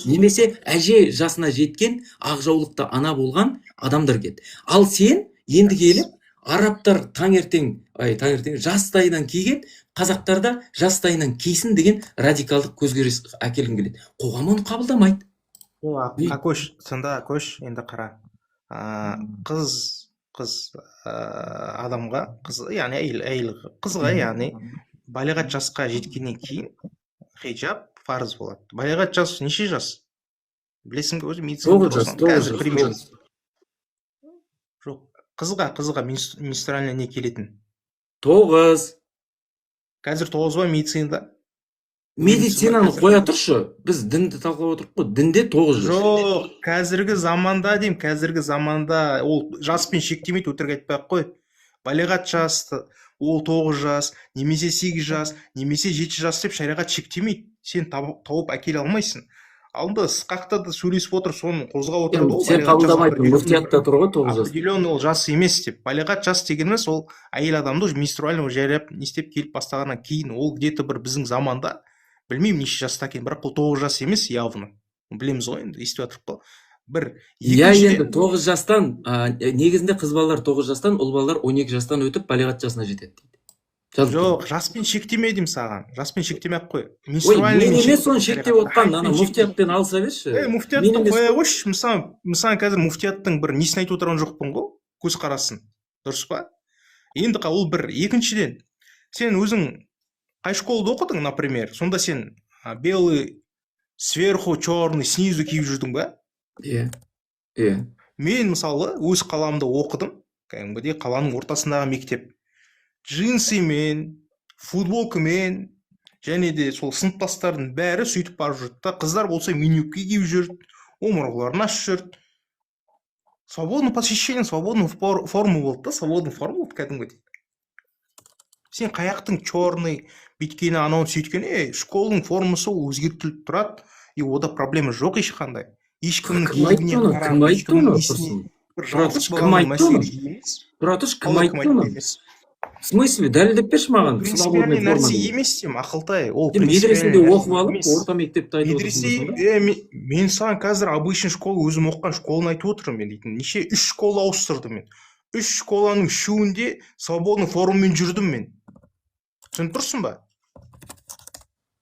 немесе әже жасына жеткен ақ жаулықты ана болған адамдар кет. Ал сен енді келіп арабтар таңертең жастайынан киген, қазақтарда жастайынан кисін деген радикалдық көзқарас әкелгің келеді. Қоғам оны қабылдамайды. Акош, сонда Акош, енді қара. Қыз адамға, яғни әйел қызға, яғни балиғат жасқа жеткеннен кейін хиджаб фарыз болады. Балиғат жас неше жас? Білесің бе өзі медицина? 9 жас. Жоқ, қызға менструальный не келетін. 9. Қазір 9 ба медицинада? Медицинаны қоя тұршы. Біз дінді талқылап отырмық қой. Дінде 9 жас. Жоқ, қазіргі заманда деймін, қазіргі заманда ол жаспен шектемейді, өтірік айтпай-ақ қой. Балиғат жасты, ол 9 жас, немесе 8 жас, немесе 7 жас деп шариғат шектемейді. Сен тауып әкеле алмайсың. Алдында сықақта да сөйлесіп отыр, соны қозғап отыр. Сен қабылдамайтын муфтиятта тұр ғой 9 жас. Определенный ол жас емес деп. Балиғат жас дегеніміз ол әйел адамды уже менструальный жайлап не істеп келіп бастағаннан кейін ол где-то бір біздің заманда білмеймін неше жаста екен, бірақ ол 9 жас емес явно. Білеміз ғой енді, естіп жатырық қой. Бір енді 9 жастан, негізінде қыз балалар 9 жастан, ұл балалар 12 жастан өтіп балиғат жасына жетеді дейді. Жоқ, жаспен шектеме деймін саған. Жаспен шектемей-ақ қой. Ой, мен емес соны шектеп отқан, ана муфтиятпен алыса берші. Муфтиятты қоя қойшы. Мысалы қазір муфтияттың бір несін айтып отырған жоқпын ғой, көзқарасын. Дұрыс па? Енді ол бір екіншіден, сен өзің қай школада оқыдың, например, сонда сен белый сверху, черный снизу киіп жүрдің ба? Иә. Мен мысалы өз қаламда оқыдым, кәдімгідей қаланың ортасындағы мектеп. Джинсымен, футболкамен, және де сол сыныптастардың бәрі сөйтіп барып жүрді. Қыздар болса мини-юбка киіп жүрді, омырауларын ашып жүрді. Свободное посещение, свободная форма болды да, свободная форма болды кәдімгідей. Сен қаяқтың черный бүйткені, анауын сөйткені, школының формасы өзгертіліп тұрады, и ода проблема жоқ ешқандай. Ешкімнің киіміне қарап, ешкімнің несіне бір жалғыз болған мәселе емес. Тұратыш, кім айтты оны? В смысле, дәлелдеп берші маған. Принципиальный нәрсе емес дем, ақылтай. Ол медреседе оқып алып, орта мектепте айтып отырсың. Мен саған қазір обычный школа, өзім оққан школаны айтып отырмын мен дейтін. Неше 3 школа ауыстырдым мен. 3 школаның үшеуінде свободный формамен жүрдім мен. Сен тұрсың ба?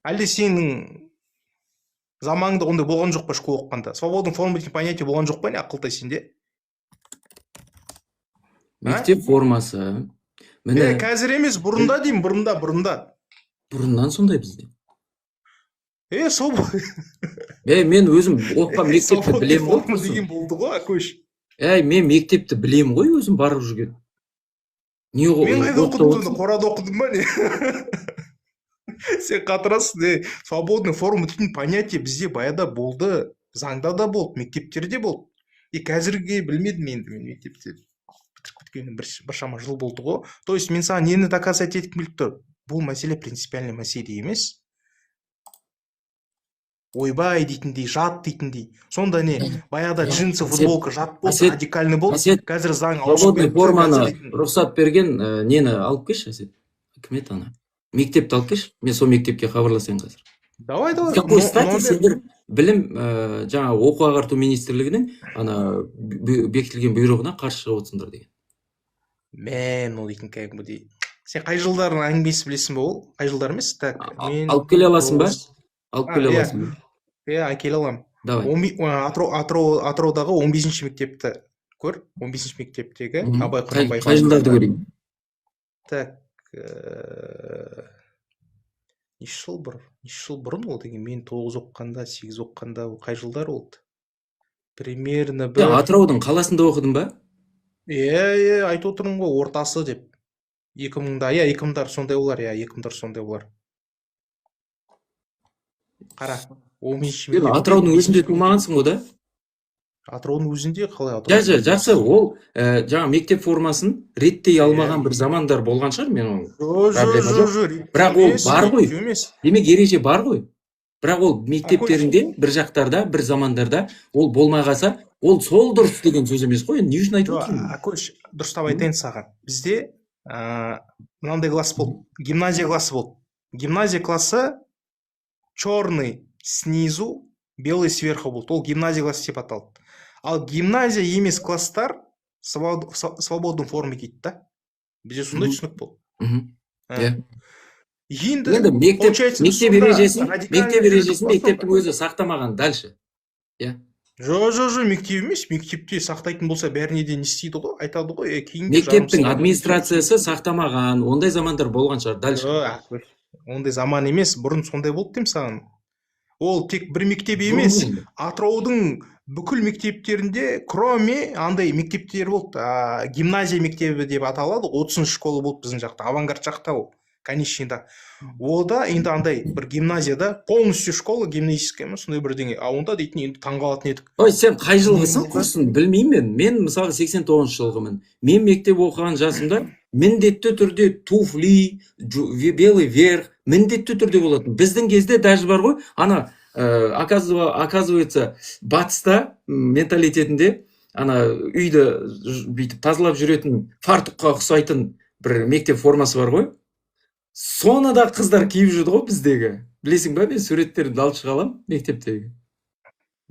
Әлде сенің заманыңда ондай болған жоқ па школа оққанда? Свободный форма деген понятие болған жоқ па не ақылтай сенде? Мектеп формасы. Қазір емес, бұрында деймін, бұрында. Бұрыннан сондай бізде. Свободный. Мен өзім оққан мектепті білем ғой. Форма деген болды ғой, көш. Мен мектепті білем ғой, өзім барып жүрген. Мен қайда оқыдым, қорада оқыдым ба не? Сен қатырасың, свободный форма деген понятие бізде баяда болды, заңда да болды, мектептерде болды. Қазірге білмедім енді мен мектепте. Бір шама жыл болды ғой. То есть мен саған нені доказать етіп келіп тұр? Бұл мәселе принципиальный мәселе емес. Ойбай дейтіндей, жат дейтіндей. Сонда не, баяғыда джинсы, футболка жат болды, радикальный болды. Қазір заң свободный форманы рұқсат берген нені алып келші, Әсет. Кім еді ана? Мектепті алып келші. Мен сол мектепке хабарласайын қазір. Давай. Какой стати сендер білім жаңа оқу ағарту министрлігінің ана бекітілген бұйрығына қарсы шығып отырсыңдар деген. Мен ол дейтін кәдімгідей. Сен қай жылдардың әңгімесі білесің ба ол? Қай жылдар емес? Алып келе аласың ба? Алып келе аласың ба? Әкеле алам. Давай. Атыраудағы 15-ші мектепті көр. 15-ші мектептегі Абай Құнанбаев. Қай жылдарды көрейін? Так. Неше жыл бұрын ол деген, мен 9 оққанда, 8 оққанда, қай жылдар болды? Примерно бір... Атыраудың қаласында оқыдың ба? Айтып отырмын ғой, ортасы деп. 2000-дар сондай олар. Қара, 15 мектеп. Атыраудың өзінде тумағансың ғой да? Атыраудың өзінде қалай Атырау? Жақсы, ол жаңа мектеп формасын реттей алмаған бір замандар болған шығар, мен оның. Бірақ ол бар ғой. Демек ереже бар ғой. Бірақ ол мектептерінде бір жақтарда, бір замандарда ол болмай қалса, ол сол дұрыс деген сөз емес қой. Не үшін айтып отырсың? Акош, дұрыстап айтайын саған. Бізде мынандай класс болды, гимназия классы болды. Гимназия классы черный снизу, белый сверху болды. Ол гимназия классы деп аталды. Ал гимназия емес класстар свободный форма киді да. Бізде сондай түсінік болды. Енді мектеп ережесін мектептің өзі сақтамаған дальше. Жоқ, мектеп емес. Мектепте сақтайтын болса бәріне де не істейді ғой, айтады ғой. Мектептің администрациясы сақтамаған, ондай замандар болған шығар, дальше. Ондай заман емес, бұрын сондай болды деймін саған. Ол тек бір мектеп емес, Атыраудың бүкіл мектептерінде, кроме андай мектептер болды, гимназия мектебі деп аталады, 30 школа болды біздің жақта, авангард жақта ол, конечныйда. Ода енді андай бір гимназияда полностью школа гимназическая ма, сондай бірдеңе. Онда дейтін енді таңғалатын едік. Ой, сен қай жылғысың, жылғы? құрсын, білмеймін. Мен мысалы 89 жылғымын. Мен мектеп оқыған жасымда міндетті түрде туфли, белый верх, міндетті түрде болатын. Біздің кезде даже бар ғой, ана оказывается, батыста менталитетінде ана үйді бүйтіп тазалап жүретін фартукқа ұқсайтын бір мектеп формасы бар ғой. Соны да қыздар киіп жүрді ғой біздегі. Білесің ба, мен суреттерді алып шыға аламын мектептегі.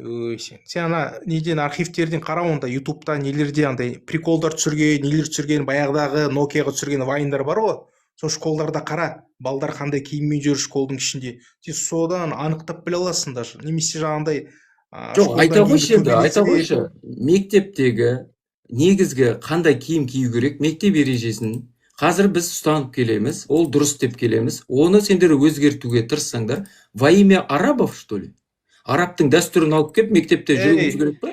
Ой, сен ана неден архивтерден қара, онда ютубта нелерде андай приколдар түсірген, нелер түсірген, баяғыдағы Nokia-ға түсірген вайндар бар ғой. Сол школдарда қара, балдар қандай киіммен жүр школдың ішінде. Сен содан анықтап біле аласың даже. Немесе жаңағындай Жоқ, айта қойшы енді, айта қойшы. Мектептегі негізгі қандай киім кию керек, мектеп ережесін қазір біз ұстанып келеміз, ол дұрыс деп келеміз. Оны сендер өзгертуге тырыссаңдар, во имя арабов, что ли? Арабтың дәстүрін алып келіп мектепте жүруіміз керек па?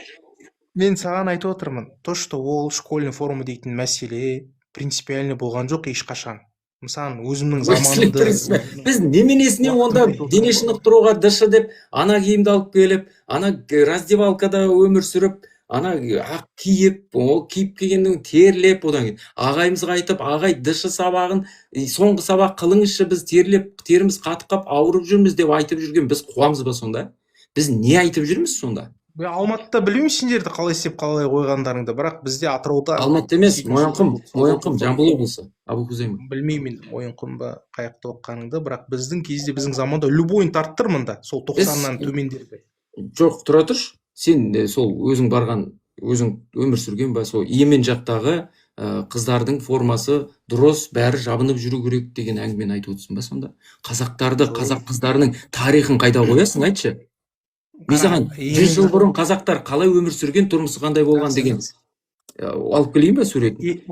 Мен саған айтып отырмын, то, что ол школьный форма дейтін мәселе принципиальный болған жоқ ешқашан. Мысалы, өзімнің заманымда біз неменесіне онда дене шынықтыруға дышы деп, ана киімді алып келіп, ана раздевалкада өмір сүріп, ана ақ киіп, ол киіп келгеннің терлеп, одан кейін ағайымызға айтып, ағай дышы сабағын, соңғы сабақ қылыңызшы, біз терлеп, теріміз қатып қап ауырып жүрміз деп айтып жүрген, біз қуамыз ба сонда? Біз не айтып жүрміз сонда? Алматыда білмеймін сендерді қалай істеп қалай қойғандарыңды, бірақ бізде Атырауда Алматы емес, Мойынқұм, Жамбыл облысы, Абу Хузейма. Білмеймін Мойынқұм ба қаяқта оқығаныңды, бірақ біздің кезде, біздің заманда любойын тарттырмын да, сол 90-нан төмендерді. Жоқ, тұра тұршы, сен сол өзің барған, өзің өмір сүрген ба, сол Йемен жақтағы қыздардың формасы дұрыс, бәрі жабынып жүру керек деген әңгімені айтып отырсың ба сонда? Қазақтарды, қазақ қыздарының тарихын қайда қоясың, айтшы? Мен саған 100 жыл бұрын қазақтар қалай өмір сүрген, тұрмысы қандай болған деген алып келейін ба суретін?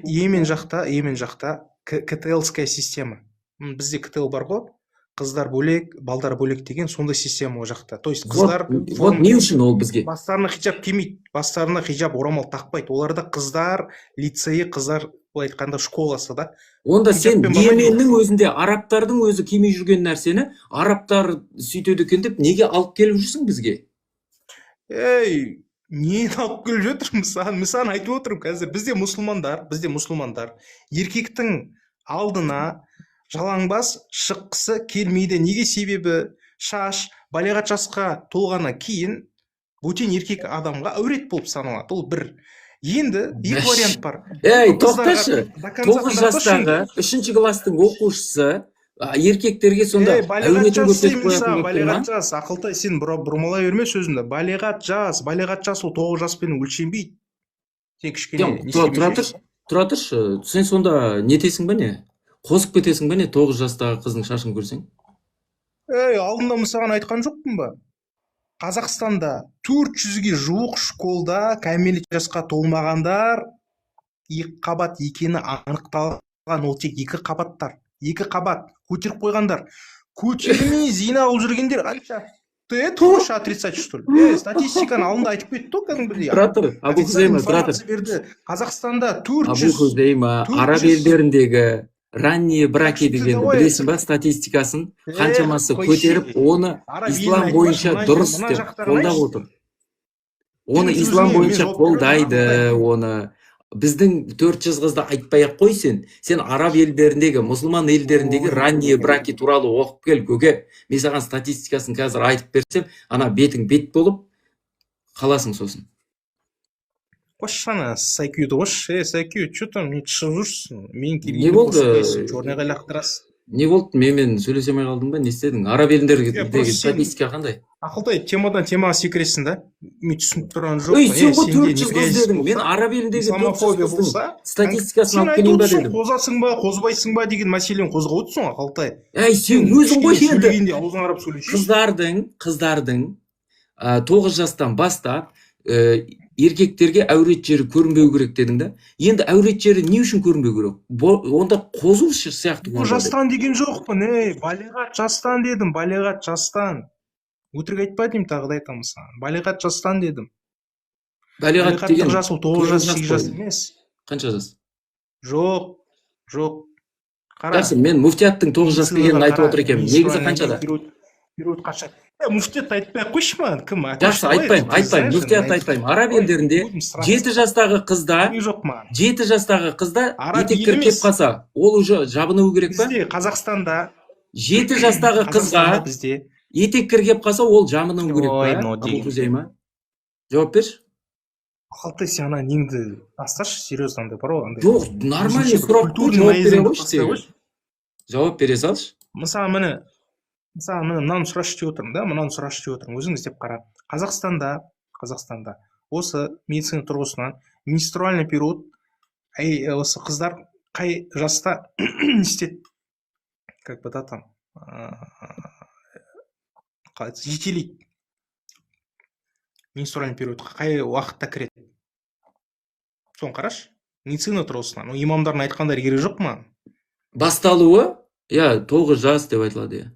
Йемен жақта КТЛская система. Бізде КТЛ бар ғой, қыздар бөлек, балдар бөлек деген сондай система ол жақта. То есть қыздар вот не үшін ол бізге? Бастарына хиджаб кимейді, бастарына хиджаб орамал тақпайды. Оларда қыздар лицейі, қыздар былай айтқанда школасы да. Онда сен Йеменнің өзінде арабтардың өзі кимей жүрген нәрсені арабтар сөйтеді екен деп неге алып келіп жүрсің бізге? Ей, нені алып келіп жатырмын? Мен айтып отырмын қазір. Бізде мұсылмандар еркектің алдына жалаңбас шыққысы келмейді. Неге? Себебі шаш балиғат жасқа толғаннан кейін бөтен еркек адамға әурет болып саналады. Ол бір. Енді екі вариант бар. Ей, тоқташы, 9 жастағы 3-ші кластың оқушысы еркектерге сонда әуретін көрсетіп қоятын балиғат жас, ақылтай, сен бұрмалай берме сөзімді. Балиғат жас ол 9 жаспен өлшенбейді. Сен кішкене тұра тұршы, сен сонда нетесің ба не? Қосып кетесің ба не 9 жастағы қыздың шашын көрсең? Ей, алдында саған айтқан жоқпын ба? Қазақстанда 400-ге жуық школда кәмелет жасқа толмағандар 2 қабат екені анықталған. Ол тек 2 қабаттар. 2 қабат көтеріп қойғандар. Көтермей зина алып жүргендер қанша? Ты это хочешь отрицать, что ли? Статистиканы алдында айтып кетті ғой кәдімгідей. Тұратыр, Абу Хузейма, Қазақстанда 400. Абу Хузейма, араб елдеріндегі ранние браки деген білесің ба статистикасын, қаншамасы көтеріп, оны ислам бойынша дұрыс деп қолдап отыр. Оны ислам бойынша қолдайды, оны. Біздің 400 қызды айтпай-ақ қой сен. Сен араб елдеріндегі, мұсылман елдеріндегі ранние браки туралы оқып кел, көке. Мен саған статистикасын қазір айтып берсем, ана бетің бет болып қаласың сосын. Қош ана Сайкюді қош, Сайкю, что там не шығып жүрсің? Мен Не болды? Черныйға лақтырасың. Не болды? Мен сөйлесе алмай қалдым ба? Не істедің? Араб елдеріндегі статистика қандай? Ақылтай, темадан темаға секіресің да? Мен түсініп тұрған жоқ. Ой, сен ғой 400 қыз дедің. Мен араб еліндегі 400 қыздың статистикасын алып келейін ба дедім. Сен қозасың ба, қозбайсың ба деген мәселені қозғап отырсың, Ақылтай. Әй, сен өзің ғой енді. Аузың араб сөйлейші. Қыздардың 9 жастан бастап еркектерге әурет жері көрінбеу керек дедің да. Енді әурет жері не үшін көрінбеу керек? Онда қозу сияқты. 9 жастан деген жоқпын, балиғат жастан дедім, балиғат жастан. өтірік айтпа деймін, тағы да айтамын саған. Балиғат жастан дедім. Балиғат Балиғаттық деген жас ол 9 жас, 8 жас қой. емес. Қанша жас? Жоқ. Қара. Жақсы, мен муфтияттың 9 жас дегенін айтып отыр екенмін. Негізі қаншада? Период қанша? Муфтият айтпай ақ қойшы маған, кім? Жақсы, айтпаймын. Муфтият айтпаймын. Араб елдерінде 7 жастағы қызда, жоқ маған. 7 жастағы қызда Араб етек кіріп қалса, ол уже жабынуы керек па? Бізде Қазақстанда 7 жастағы қызға бізде етек кіріп қалса, ол жабынуы керек Ой, па? но Абу деген. Хузейма? Жауап берші. Қалтай сен ана неңді тасташы, серьезно андай бар ғой андай. Жоқ, нормальный сұрақ қой, жауап бере қойшы сен. Жауап бере салшы. Мысалы міне мынаны сұрашы деп отырмын да, мынаны сұрашы деп отырмын. Өзіңіз деп қара. Қазақстанда осы медицина тұрғысынан менструальный период осы қыздар қай жаста не істеді? Как бы там жетелейді. Менструальный период қай уақытта кіреді? Соны қарашы. Медицина тұрғысынан. Имамдардың айтқандары керек жоқ ма? Басталуы, 9 жас деп айтылады.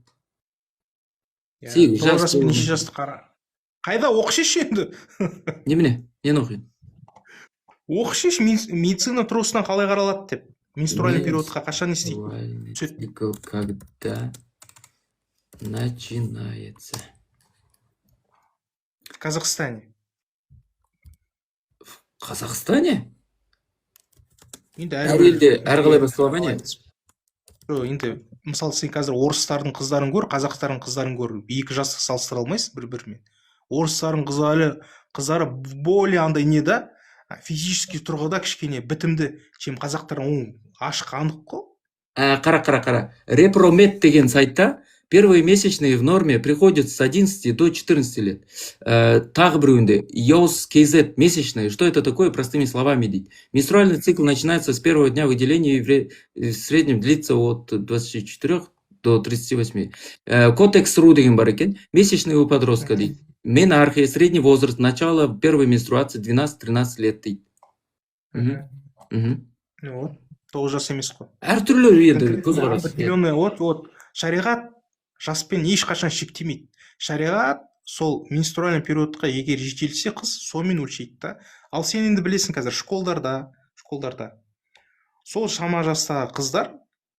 8 жас. Неше жасты қара. Қайда оқышеш енді? Немене? Нені оқиын? Оқышеш медицина тұрғысынан қалай қаралады деп. Менструальный периодқа қашан істейді? Цикл когда начинается? В Казахстане. В Казахстане? Енді Әр елде әрқалай басталған не? Енді мысалы сен қазір орыстардың қыздарын көр, қазақтардың қыздарын көр, екі жасты салыстыра алмайсың бір-бірімен. Орыстардың қыздары более андай не да, физически тұрғыда кішкене бітімді, чем қазақтардың ашық анық қой. Қара. Репромед деген сайтта первые месячные в норме приходят с 11 до 14 лет. Тағы біреуінде EOS KZ месячные. Что это такое? Простыми словами дейді. Менструальный цикл начинается с первого дня выделения и в среднем длится от 24 до 38. Котекс.ру деген бар екен. Месячные у подростка дейді. Менархия, средний возраст, начало первой менструации 12-13 лет дейді. Вот, 9 жас емес қой. Әртүрлі енді көзқарас. Вот, шариғат жаспен ешқашан шектемейді. Шариғат сол менструальный периодқа егер жетелсе қыз, сонымен өлшейді да. Ал сен енді білесің қазір школдарда сол шама жастағы қыздар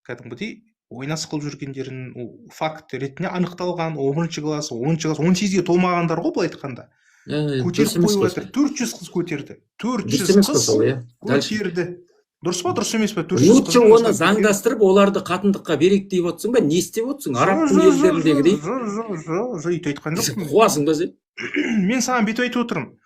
кәдімгідей ойнас қылып жүргендерін факт ретінде анықталған. 11 класс, 18-ге толмағандар ғой былай айтқанда. Көтеріп қойып жатыр. 400 қыз көтерді. 400 қыз көтерді. Дұрыс па, дұрыс емес па? Лучше оны заңдастырып, оларды қатындыққа берейік деп отырсың ба? Не істеп отырсың? Арабтың елдеріндегідей. Жоқ, өйтіп айтқан жоқпын. Қуасың ба сен? Мен саған бүйтіп айтып отырмын.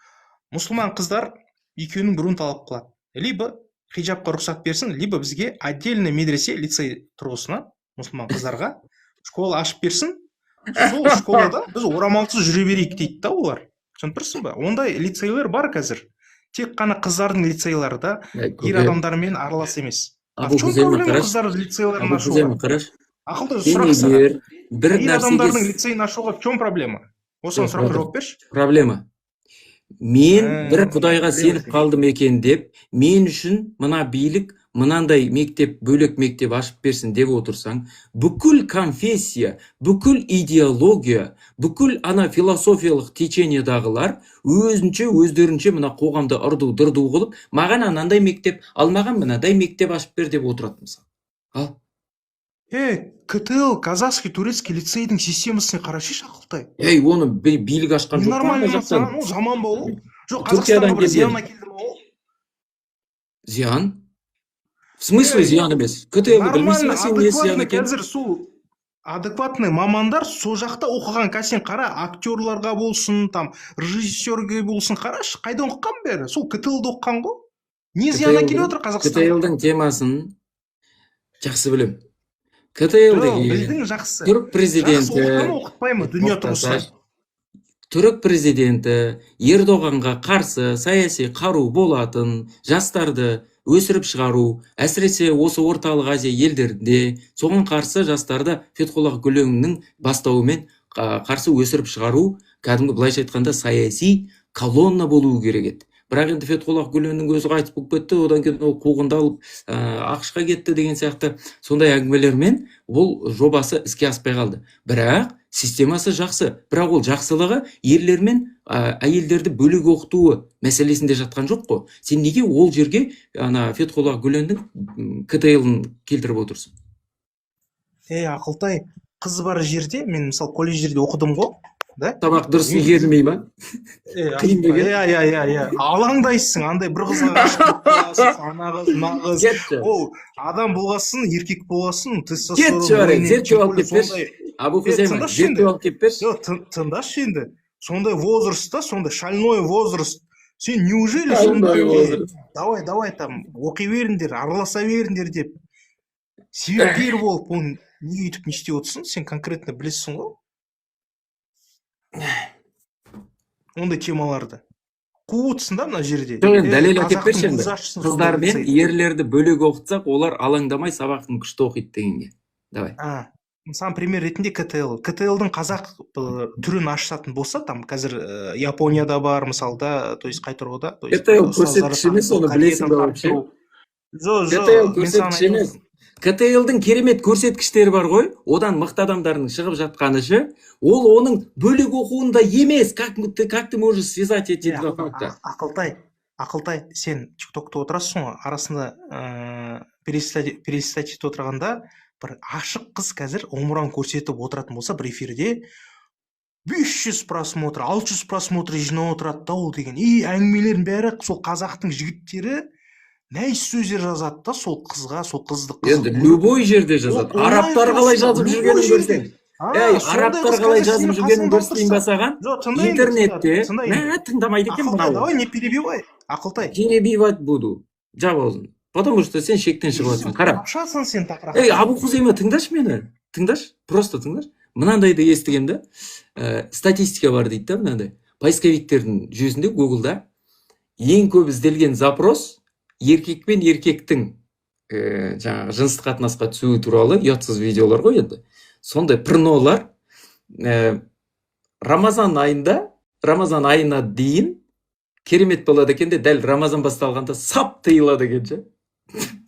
Мұсылман қыздар екеуінің біреуін талап қылады. Либо хиджабқа рұқсат берсін, либо бізге отдельный медресе, лицей тұрғысынан мұсылман қыздарға школа ашып берсін. Сол школада біз орамалсыз жүре берейік дейді да олар. Түсініп тұрсың ба? Ондай лицейлер бар қазір. Тек қана қыздардың лицейлары да ер адамдармен аралас емес. Абу Хузейма қараш. Ақылды сұрақ саған. Ер адамдардың лицейін ашуға в чем проблема? Осыған сұраққа жауап берші. Проблема. Мен бір құдайға сеніп қалдым екен деп, мен үшін мына билік мынандай мектеп, бөлек мектеп ашып берсін деп отырсаң, бүкіл конфессия, бүкіл идеология, бүкіл ана философиялық течениедағылар өздерінше мына қоғамды ұрду-дырду қылып, маған анандай мектеп, ал маған мынадай мектеп ашып бер деп отырады мысалы. Ал? КТЛ, казахский, турецкий лицейдің системасына қарашы Ақылтай. Оны билік ашқан жоқ. Нормально жатқан, жаман ба ол? Жоқ, Қазақстанға бір зиян әкелді ма ол? Зиян? В смысле зиян емес? КТЛ білмейсің сен не зиян екен? Қазір сол адекватный мамандар сол жақта оқыған. Сен қара, актерларға болсын, режиссерге болсын, қарашы, қайдан оқыған бәрі? Сол КТЛ-ді оқыған ғой. Не зиян әкеліп отыр Қазақстанға? КТЛ-дің темасын жақсы білем. КТЛ деген түрік президенті Ердоғанға қарсы саяси қару болатын жастарды өсіріп шығару, әсіресе осы орталық Азия елдерінде соған қарсы жастарды Фетхуллах Гүленнің бастауымен қарсы өсіріп шығару, кәдімгі былайша айтқанда саяси колонна болуы керек еді. Бірақ енді Фетхуллах Гүленнің өзі қайтыс болып кетті, одан кейін ол қуғындалып ақш-қа кетті деген сияқты сондай әңгімелермен бұл жобасы іске аспай қалды. Бірақ системасы жақсы, бірақ ол жақсылығы ерлер мен әйелдерді бөлек оқытуы мәселесінде жатқан жоқ қой. Сен неге ол жерге Фетхулла Гүлендің КТЛ-ін келтіріп отырсың? Ақылтай, қыз бар жерде, мен мысалы колледжерде оқыдым ғой, да? Сабақ дұрыс игерілмей ма? Қиын ба екен? Алаңдайсың, андай бір қызға ғашық боласың, ана қыз, мына қыз. Ол адам болғасын, еркек болғасын, тестостерон. Зерттеп алып кеп берші. Абу Хузайма, зерттеп алып кеп берші. Тыңдашы енді. Сондай возрастта, сондай шальной возраст. Сен неужели сондай? Давай там оқи беріңдер, араласа беріңдер деп. Себепкер болып, оны неге өйтіп не істеп отырсың? Сен конкретно білесің ғой? Ондай темаларды қуып отырсың да мына жерде. Дәлел әкеп берші енді. Қыздар мен ерлерді бөлек оқытсақ, олар алаңдамай сабақтың күшті оқиды дегенге. Давай. Мысалы пример ретінде КТЛ-дың қазақ түрін ашатын болса, там қазір Японияда бар, мысалы да, то есть қай тұрғыда? КТЛ көрсеткіш емес, оны білесің бе вообще? КТЛ көрсеткіш емес. КТЛ-дың керемет көрсеткіштері бар ғой, одан мықты адамдардың шығып жатқаны ше, ол оның бөлек оқуында емес. Как ты можешь связать эти два факта? Ақылтай, сен тиктокта отырасың ғой, арасында перелистать етіп отырғанда, бір ашық қыз қазір омырауын көрсетіп отыратын болса, бір эфирде 500 просмотр, 600 просмотр жинап отырады да ол деген. Әңгімелердің бәрі сол қазақтың жігіттері нәйс сөздер жазады да сол қызға, сол қызды енді любой жерде жазады. Арабтар қалай жазып жүргенін көрсең. Арабтар қалай жазып жүргенін көрсең басаған интернетте. Тыңдамайды екен мынау. Давай не перебивай, Ақылтай. Перебивать буду. Жап аузын. Потому что сен шектен шығып жатсың. Қара. Шапшасың сен тақырап. Абу Хузайма, тыңдашы мені. Тыңдашы, просто тыңдашы. Мынандайды естігем да. Статистика бар дейді да, мынандай. Поисковиктердің жүйесінде Google'да ең көп ізделген запрос еркек пен еркектің жаңағы жыныстық қатынасқа түсуі туралы ұятсыз видеолар ғой енді. Сондай порнолар Рамазан айына дейін керемет болады екен де, дәл Рамазан басталғанда сап тыйылады екен ше.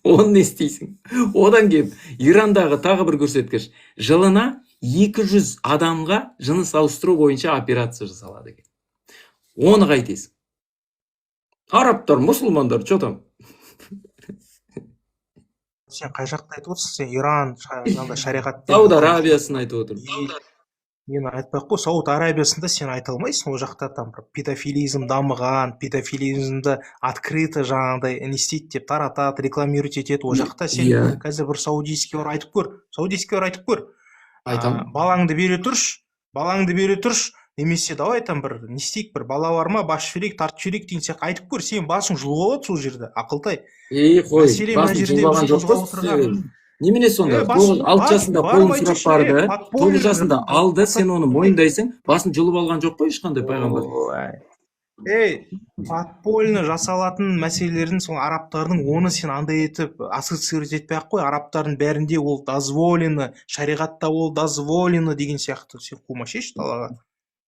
Оны не істейсің? Одан кейін Ирандағы тағы бір көрсеткіш. Жылына 200 адамға жыныс ауыстыру бойынша операция жасалады екен. Оны қайтесің? Арабтар, мұсылмандар, что там? Сен қай жақты айтып отырсың? Сен Иран, шариғат. Сауд Арабиясын айтып отырмын. Мен айтпақ қой, Сауд Арабиясында сен айта алмайсың, ол жақта там педофилизм дамыған, педофилизмді открыто жаңағыдай не істейді деп таратады, рекламировать етеді. Ол жақта сен қазір бір саудийский бар айтып көр. Айтамын. Балаңды бере тұрш, немесе давай там бір не істейік, бір бала бар ма, бас жіберейік, тартып жіберейік деген сияқты айтып көр. Сен басың жұлып алады сол жерде, Ақылтай. Қой, басың жұлбаған жоқ қой. Немене сонда? 6 жасында қолын сұрап барды, 9 жасында алды, сен оны мойындайсың, басын жұлып алған жоқ қой ешқандай пайғамбар. Подпольно жасалатын мәселелердің сол арабтардың оны сен андай етіп ассоциировать етпей ақ қой. Арабтардың бәрінде ол дозволено, шариғатта ол дозволено деген сияқты сен қума шеш далаға.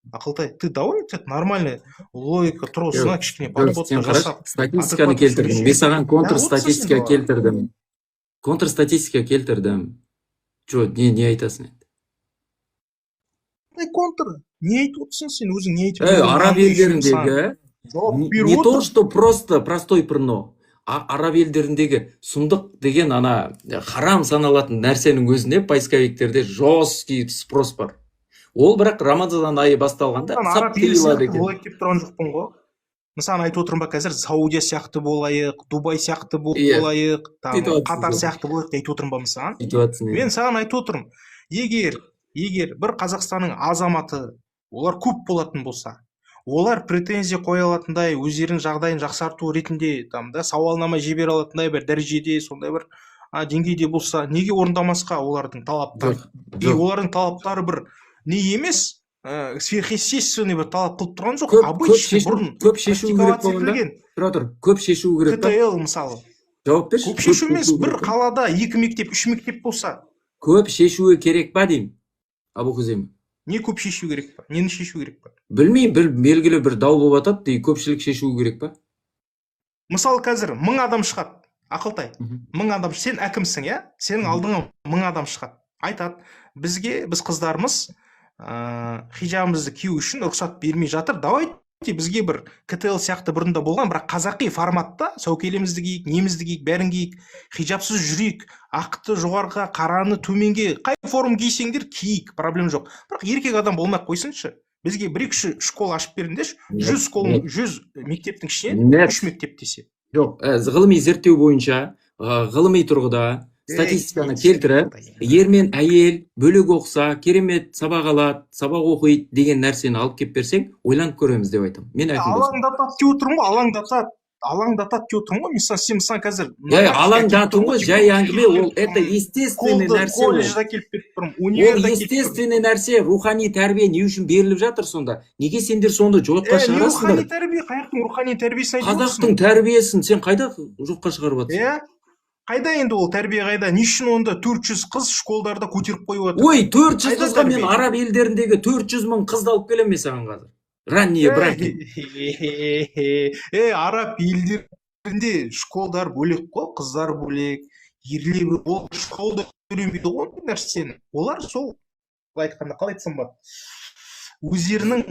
Ақылтай, ты давай нормальный логика тұрғысына кішкене подходқа жасап. Статистиканы келтірдім. Мен саған контрстатистика келтірдім. Контрстатистика келтірдім. Не айтасың енді? Не айтып отырсың сен өзің, не айтып араб елдеріндегі не то, что просто простой порно. Араб елдеріндегі сұмдық деген харам саналатын нәрсенің өзіне поисковиктерде жесткий спрос бар. Ол бірақ Рамазан айы басталғанда сап тыйылады екен. Олай кеп тұрған жоқпын ғой. Мысалы айтып отырмын ба қазір Саудия сияқты болайық, Дубай сияқты болайық, Қатар сияқты болайық айтып отырмын ба мысалы? Мен саған айтып отырмын. Егер бір Қазақстанның азаматы олар көп болатын болса, олар претензия қоя алатындай, өздерінің жағдайын жақсарту ретінде сауалнама жібере алатындай бір дәрежеде, сондай бір деңгейде болса, неге орындамасқа олардың талаптары? Олардың талаптары бір не емес, сверхъестественный бір талап қылып тұрған жоқ. Обычный бұрын көп шешу керек болғанда, көп шешу керек па? КТЛ мысалы. Жауап берші. Көп шешу емес, бір қалада 2 мектеп, 3 мектеп болса. Көп шешуі керек па деймін, Абу Хузайма? Не көп шешу керек па? Нені шешу керек па? Білмеймін, белгілі бір дау болып атады дей, көпшілік шешуі керек па? Мысалы қазір 1000 адам шығады, Ақылтай. 1000 адам, сен әкімсің, сенің алдыңа 1000 адам шығады. Айтады, біз қыздарымыз хижабымызды кию үшін рұқсат бермей жатыр. Давайте бізге бір КТЛ сияқты бұрында болған, бірақ қазақи форматта сәукелемізді киік, немізді киік, бәрін киік, хижабсыз жүрейік, ақты жоғарыға, қараны төменге, қай форм кисеңдер киік, проблем жоқ. Бірақ еркек адам болмай қойсыншы. Бізге бір екі школа ашып беріңдерші. 100 мектептің ішінен 3 мектеп десе. Жоқ, ғылыми зерттеу бойынша, ғылыми тұрғыда статистиканы келтіріп, ер мен әйел бөлек оқса, керемет сабақ алады, сабақ оқиды деген нәрсені алып кеп берсең, ойланып көреміз деп айтамын. Мен айтамын. Алаңдатады деп отырмын ғой, алаңдатады деп отырмын ғой. Сен қазір алаңдатың ғой, жай әңгіме, ол это естественный нәрсе. Колледжда келіп беріп тұрмын, Ол универде естественный нәрсе, рухани тәрбие не үшін беріліп жатыр сонда? Неге сендер сонда жоққа шығарасыңдар? Рухани тәрбие, қаяқтың рухани тәрбиесін айтып Қазақтың тәрбиесін сен қайда жоққа шығарып жатырсың? Қайда енді ол тәрбие қайда? Не үшін онда 400 қыз школдарда көтеріп қойып отыр? Ой, 400 қызға мен араб елдеріндегі 400 мың қызды алып келем мен саған қазір. Ранние браки. Араб елдерінде школдар бөлек қой, қыздар бөлек, ерлер ол школда үйренбейді ғой ондай нәрсені. Олар сол айтқанда қалай айтсам болады? Өздерінің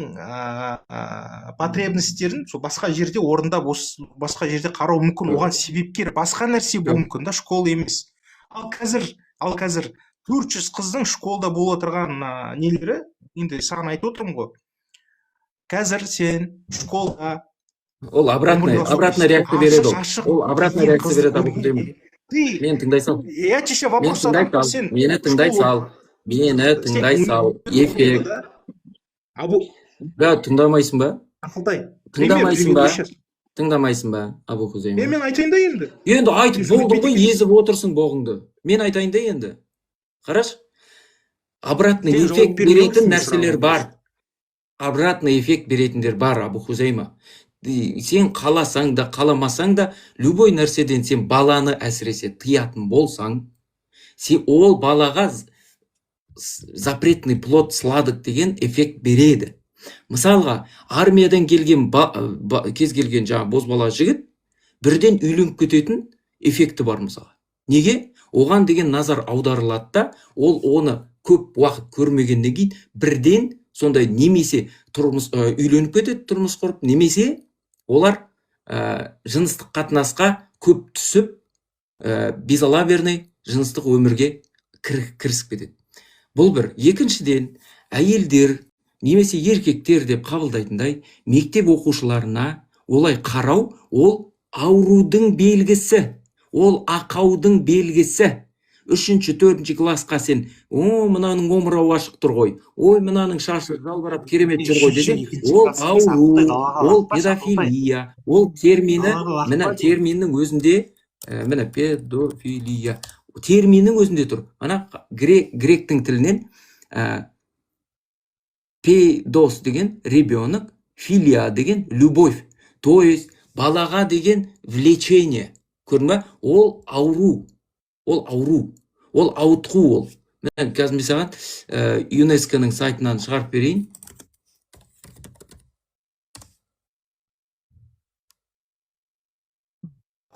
потребностерін сол басқа жерде орындап, басқа жерде қарау мүмкін. Оған себепкер басқа нәрсе болуы мүмкін да, школа емес. Ал қазір 400 қыздың школда болып отырған нелері, енді саған айтып отырмын ғой. Қазір сен школда ол обратная реакция береді ол. Обратная реакция береді. Мен тыңдай сал. Я тебе вопрос задам. Мені тыңдай сал. Эффект. Тыңдамайсың ба? Тыңдамайсың ба, Абу Хузейма? Мен айтайын да енді. Енді айтып болдың ғой, езіп отырсың боғыңды. Мен айтайын да енді. Қараш, обратный эффект беретін нәрселер бар. Обратный эффект беретіндер бар, Абу Хузейма. Сен қаласаң да, қаламасаң да, любой нәрседен сен баланы әсіресе тыятын болсаң, сен ол балаға запретный плод сладық деген эффект береді. Мысалға, армиядан келген кез келген бозбала жігіт бірден үйленіп кететін эффекті бар мысалға. Неге? Оған деген назар аударылады да, ол оны көп уақыт көрмегеннен кейін бірден сондай немесе үйленіп кетеді, тұрмыс құрып, немесе олар жыныстық қатынасқа көп түсіп, безалаберный жыныстық өмірге кірісіп кетеді. Бұл бір. Екіншіден, әйелдер немесе еркектер деп қабылдайтындай мектеп оқушыларына олай қарау, ол аурудың белгісі, ол ақаудың белгісі. 3-4 классқа сен, мынаның омырауы ашық тұр ғой, ой, мынаның шашы жалбырап керемет жүр ғой десе, ол ауру, ол педофилия, ол терминнің өзінде, педофилия, терминнің өзінде тұр. Ана гректің тілінен педос деген ребенок, филия деген любовь, то есть балаға деген влечение. Көрдің ба? Ол ауру, ол ауытқу ол. Мен қазір саған ЮНЕСКО-ның сайтынан шығарып берейін.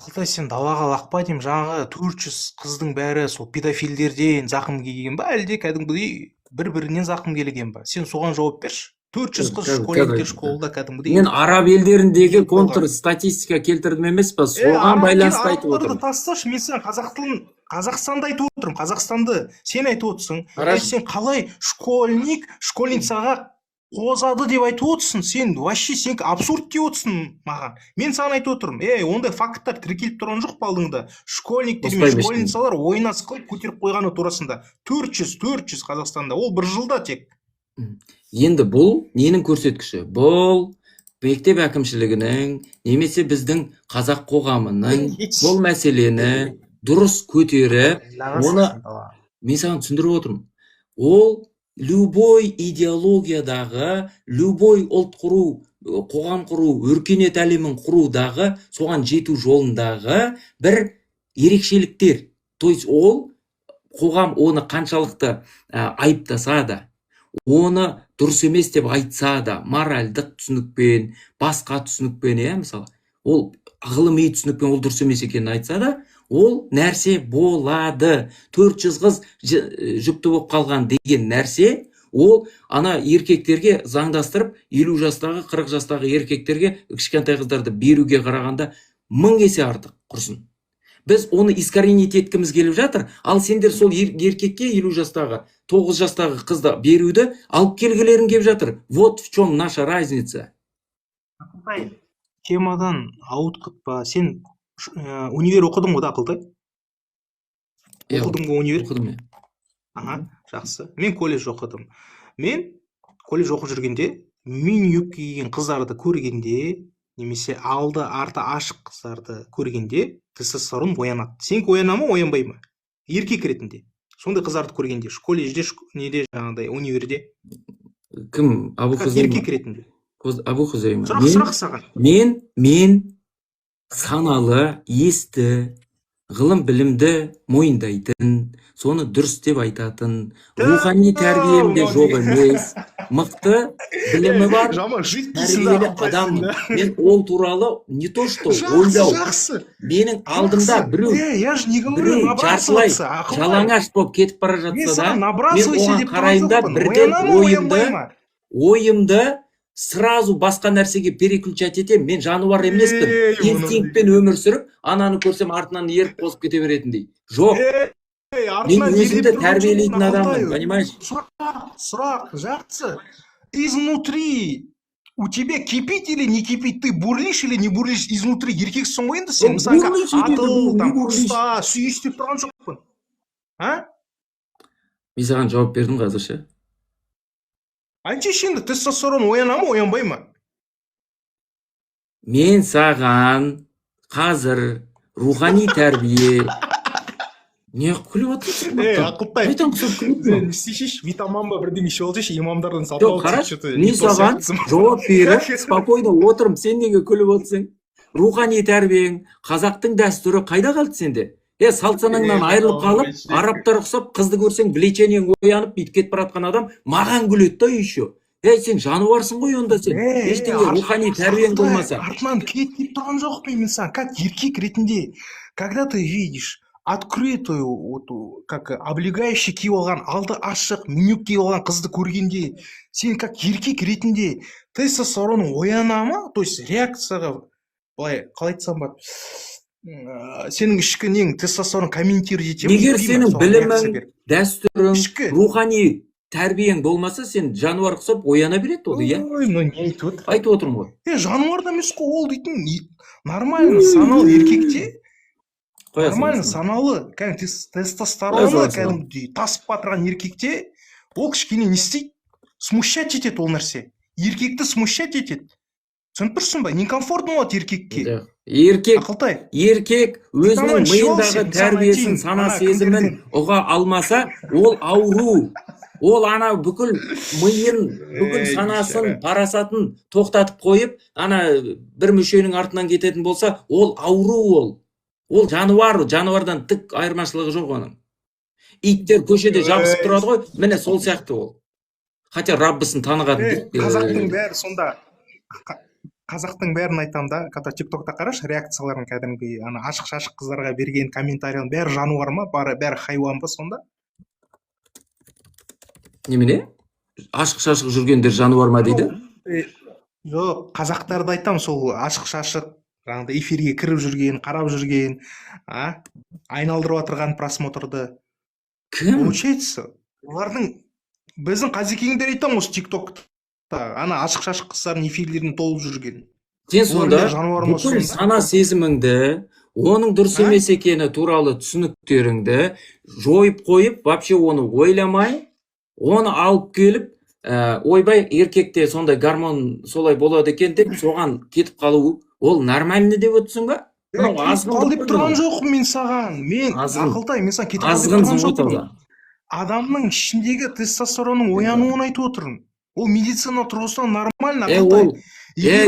Қалтай сен далаға лақпа деймін, жаңағы 400 қыздың бәрі сол педофилдерден зақым келген ба, әлде кәдімгідей бір-бірінен зақым келген ба? Сен соған жауап берші. 400 қыз школда кәдімгідей. Мен араб елдеріндегі контр статистика келтірдім емес па? Соған байланысты айтып отырмын. Тасташы, мен сен Қазақстанды айтып отырмын, Қазақстанды сен айтып отырсың. Сен қалай школьницаға қозады деп айтып отырсың, сен вообще сен абсурд деп отырсың маған. Мен саған айтып отырмын, ондай факттар тіркеліп тұрған жоқ алдыңда. Школьниктер мен школьницалар ойнас қылып көтеріп қойғаны турасында. 400 Қазақстанда, ол бір жылда тек. Енді бұл ненің көрсеткіші? Бұл мектеп әкімшілігінің, немесе біздің қазақ қоғамының бұл мәселені дұрыс көтеріп, оны мен саған түсіндіріп отырмын. Ол любой идеологиядағы, любой ұлт құру, қоғам құру, өркениет әлемін құрудағы, соған жету жолындағы бір ерекшеліктер. То есть ол қоғам оны қаншалықты айыптаса да, оны дұрыс емес деп айтса да, моральдық түсінікпен, басқа түсінікпен, мысалы, ол ғылыми түсінікпен ол дұрыс емес екенін айтса да, ол нәрсе болады. 400 қыз жүкті болып қалған деген нәрсе, Ол ана еркектерге заңдастырып 50 жастағы 40 жастағы еркектерге кішкентай қыздарды беруге қарағанда 1000 есе артық құрсын. Біз оны искоренить еткіміз келіп жатыр, ал сендер сол еркекке 50 жастағы 9 жастағы қызды беруді алып келгілерің келіп жатыр. Вот в чем наша разница. Темадан ауытқытпа. Сен универ оқыдың ғой да, Ақылтай? Оқыдың ба универ? Оқыдым мен. Ага, жақсы. Мен колледж оқыдым. Мен колледж оқып жүргенде мини-юбка киген қыздарды көргенде, немесе алды арты ашық қыздарды көргенде тестостерон оянады. Сенікі ояна ма, оянбай ма? Еркек ретінде. Сондай қыздарды көргенде, колледжде, неде, жаңағыдай универде. Кім? Абу Хузайма? Еркек ретінде. Абу Хузайма. Сұрақ саған. Мен саналы, есті, ғылым білімді мойындайтын, соны дұрыс деп айтатын, рухани тәрбиемде жоқ емес, мықты білімі бар, тәрбиелі адаммын. Мен ол туралы не то что ойлау. Менің алдымда біреу жартылай жалаңаш болып кетіп бара жатса да, мен оған қарайымда бірден ойымды сразу басқа нәрсеге переключать етем. Мен жануар емеспін. Инстинктпен өмір сүріп, ананы көрсем артынан еріп қосып кете беретіндей. Жоқ. Мен өзімді тәрбиелейтін адаммын, понимаешь? Сұрақ, жақсы. Изнутри у тебя кипит или не кипит? Ты бурлишь или не бурлишь изнутри? Еркексің ғой енді сен? Мысалға, атыл, ұста, сүйіс деп тұрған жоқпын. Мен саған жауап бердім қазірше. Айтшы енді, тестостерон ояна ма, оянбай ма? Мен саған қазір рухани тәрбие. Не күліп отырсың? Ақылтай. Айтам құсап күліп. Істейшеш, витаман ба бірдеңе ішіп алсайшы, имамдардан сатып Жоқ, қараш, мен саған жауап беріп, спокойно отырым, сен неге күліп отырсың? Рухани тәрбиең, қазақтың дәстүрі қайда қалды сенде? Салт санаңнан айырылып қалып, арабтар ұқсап, қызды көрсең, білеченен оянып, бүйтіп кетіп баратқан адам маған күледі да еще. Сен жануарсың ғой онда сен. Ештеңе рухани тәрбиең болмаса. Артынан кетіп тұрған жоқ пе мен саған, как еркек ретінде, когда ты видишь открытую, как облегающий киіп алған, алды ашық, мини-юбка киіп алған қызды көргенде, сен как еркек ретінде тестостероның ояна ма? То есть реакцияға, былай, қалай айтсам бар, сенің ішкі нең тестостерон комментировать ете ме? Егер сенің білімің, дәстүрің, рухани тәрбиең болмаса, сен жануар құсап ояна береді ол, иә? Ой, не айтып отыр? Айтып отырмын ғой. Жануар да емес қой ол дейтін, нормально саналы еркекте, нормально саналы, тестостероны кәдімгідей тасып батырған еркекте, ол кішкене не істейді? Смущать етеді ол нәрсе. Еркекті смущать етеді. Түсініп тұрсың ба? Некомфортно болады еркекке. Еркек өзінің миындағы тәрбиесін, сана сезімін ұға алмаса, ол ауру. Ол ана бүкіл миын, бүкіл санасын, парасатын тоқтатып қойып, ана бір мүшенің артынан кететін болса, ол ауру ол. Ол жануар, жануардан тік айырмашылығы жоқ оның. Иттер көшеде жабысып тұрады ғой, міне сол сияқты ол. Хотя Раббысын таныған. Қазақтың бәрі сонда, қазақтың бәрін айтам да, когда тиктокта қараш, реакцияларын кәдімгі, ана ашық-шашық қыздарға берген комментарияның бәрі жануар ма, бәрі хайуан ба сонда? Немене? Ашық-шашық жүргендер жануар ма дейді? Жоқ, қазақтарды айтам, сол ашық-шашық, жаңағыдай эфирге кіріп жүрген, қарап жүрген, айналдырып отырған просмотрды. Кім? Получается, олардың біздің қазекеңдер айтам осы тиктокта, ана ашық-шашық қыздардың эфирлерін толып жүрген. Сен сонда бүкіл сана сезіміңді, оның дұрыс емес екені туралы түсініктеріңді жойып қойып, вообще оны ойламай, оны алып келіп, ойбай еркекте сондай гормон солай болады екен деп, соған кетіп қалу, ол нормальный деп өтсің ба? Ал деп тұрған жоқ мен саған. Мен Ақылтай, мен саған кетіп қалып тұрған жоқпын. Адамның ішіндегі тестостеронның оянуын айтып отырмын. Ол медицина тұрғысынан нормально, Ақылтай.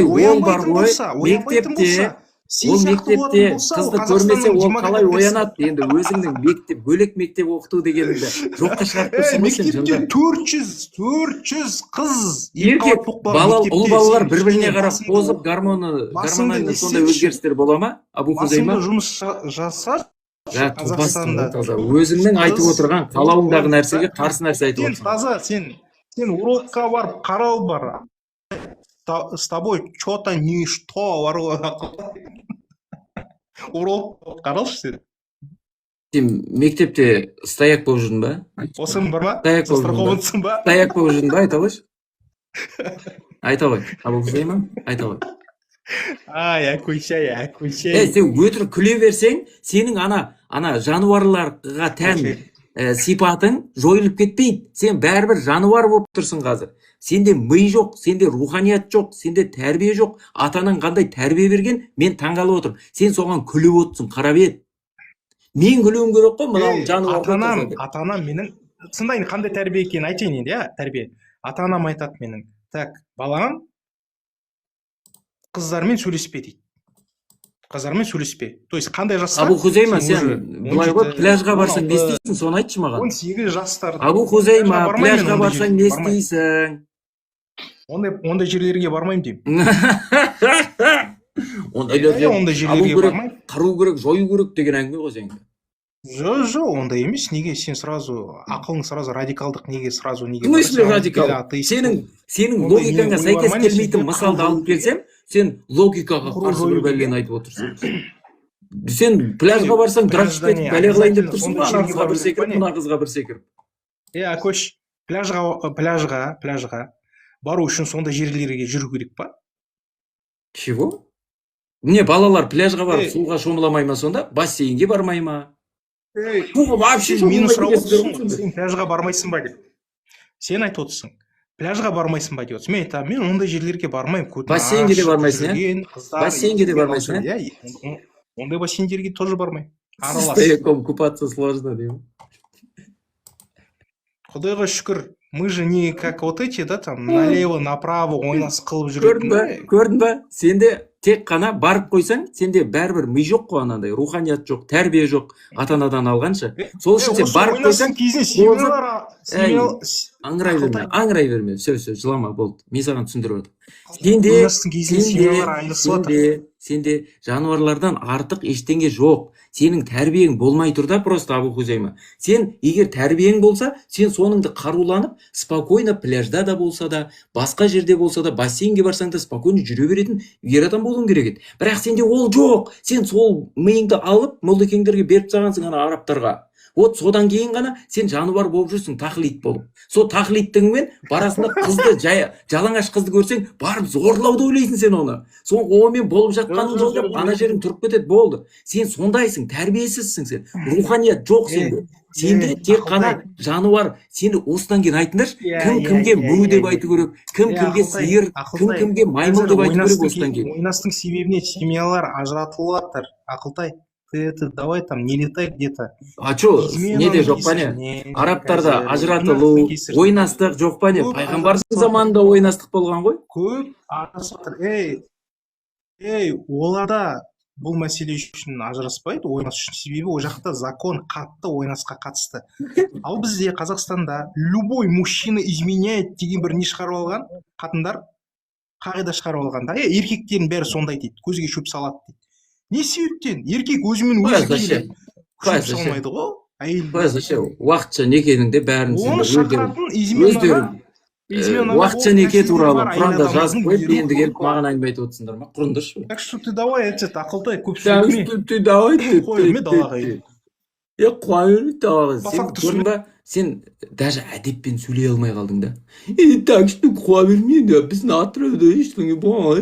Ол бар ғой, мектепте, қызды көрмесе ол қалай оянады, енді өзіңнің бөлек мектеп оқыту дегеніңді жоққа шығарып тұрсың ғой сен жында. Мектепте 400 қыз, еркек, ұл балалар бір-біріне қарап қозып, гормональный сондай өзгерістер бола ма? Абу Хузайма? Басында жұмыс жасар, Қазақстанда. Өзіңнің айтып отырған қалауыңдағы нәрсеге қарсы нәрсе айтып отырсың. Таза, сен Сен урокқа барып қарау бар. С тобой что-то ничто бар ғой. Урок қарашы сен. Сен мектепте стояк болып жүрдің ба? Осың бар ма? Стояк болып жүрдің ба? Застрахованцың ба? Стояк болып жүрдің ба? Айта қойшы. Айта қой. Абыл Хузейма, айта қой. Ай, әкөйшәй. Сен өтірік күле берсең, сенің ана жануарларға тән сипатың жойылып кетпейді. Сен бәрібір жануар болып тұрсың қазір. Сенде ми жоқ, сенде руханият жоқ, сенде тәрбие жоқ. Атаның қандай тәрбие берген, мен таңғалып отырмын. Сен соған күліп отырсың, қарап ет. Мен күлуім керек қой, мынау жануар. Ата-анам менің сындай қандай тәрбие екенін айтайын енді, иә, тәрбие. Ата-анам айтады менің. Так, балам, қыздармен сөйлеспе дейді. Қыздармен сөйлеспе. То есть қандай жаста? Абу Хузейма, сен былай ғой, пляжға барсаң не істейсің, соны айтшы маған. 18 жастар. Абу Хузейма, пляжға барсаң не істейсің? Ондай жерлерге бармаймын деймін. Ондай жерлерге бармаймын. Қару керек, жою керек деген әңгіме ғой сенің. Жоқ, ондай емес. Неге сен сразу ақылың сразу радикалдық, неге сразу неге? В смысле радикал? Сенің логикаңа сәйкес келмейтін мысалды алып келсем, сен логикаға қарсы бір бәлені айтып отырсың. Сен пляжға барсаң дракшып кетіп бәле қылайын деп тұрсың ба? Ана қызға бір секіріп, мына қызға бір секіріп. Көш, пляжға бару үшін сондай жерлерге жүру керек па? Чего? Не, балалар пляжға барып суға шомыламай ма сонда? Бассейнге бармай ма? Вообще сен пляжға бармайсың ба деп. Сен айтып отырсың. Пляжға бармайсың ба деп отырсың. Мен айтамын, мен ондай жерлерге бармаймын. Бассейнге де бармайсың, иә? Бассейнге де бармайсың, иә? Ондай бассейндерге тоже бармаймын. Стояком купаться сложно, деймін. Құдайға шүкір, мы же не как вот эти, да, там, налево, направо ойнас қылып жүретін. Көрдің ба? Сенде тек қана барып қойсаң, сенде бәрібір ми жоқ қой, анандай руханият жоқ, тәрбие жоқ, ата-анадан алғанша. Сол үшін сен барып қойсаң, аңырай берме, все, жылама, болды. Мен саған түсіндіріп отырмын. Сенде жануарлардан артық ештеңе жоқ. Сенің тәрбиең болмай тұр да просто, Абу Хузейма. Сен егер тәрбиең болса, сен соныңды қаруланып, спокойно пляжда да болса да, басқа жерде болса да, бассейнге барсаң да спокойно жүре беретін ер адам болуың керек еді. Бірақ сенде ол жоқ. Сен сол миыңды алып, молдекеңдерге беріп тастағансың ана арабтарға. Вот содан кейін ғана сен жануар болып жүрсің, тақлид болып. Сол тақлидтіңмен барасында қызды, жалаңаш қызды көрсең, барып зорлауды ойлайсың сен оны. Соң онымен болып жатқаныңды ойлап, ана жерің тұрып кетеді, болды. Сен сондайсың, тәрбиесізсің сен. Руханият жоқ сенде. Сенде тек қана жануар. Сені осыдан кейін айтыңдаршы, кім кімге му деп айту керек, кім кімге сиыр, кім кімге маймыл деп айту керек осыдан кейін. Ойнастың себебіне семьялар ажыратылып жатыр. Ақылтай. Давай там не летай где-то. А что, неде жоқ па не? Арабтарда ажыратылу, ойнастық жоқ па не? Пайғамбардың заманында ойнастық болған ғой? Көп ажырасып жатыр. Оларда бұл мәселе үшін ажыраспайды, ойнас үшін. Себебі ол жақта закон қатты ойнасқа қатысты. Ал бізде Қазақстанда любой мужчина изменяет деген бір не шығарып алған, қатындар қағида шығарып алған да. Еркектердің бәрі сондай дейді, көзге шөп салады дейді. Не себептен? Еркек өзімен өзі шөп салмайды ғой. Уақытша некенің де бәрін өздерің уақытша неке туралы Құранда жазып қойып, енді келіп маған әңгіме айтып отырсыңдар ма? Құрындыршы. Так что ты давай, ақылтай, көп сөйлеме. Ты давай, қойырме далаға. Қойырме далаға. Сен даже әдеппен сөйлей алмай қалдың да. Так что қойырме, біздің атырауда ештеңе бар.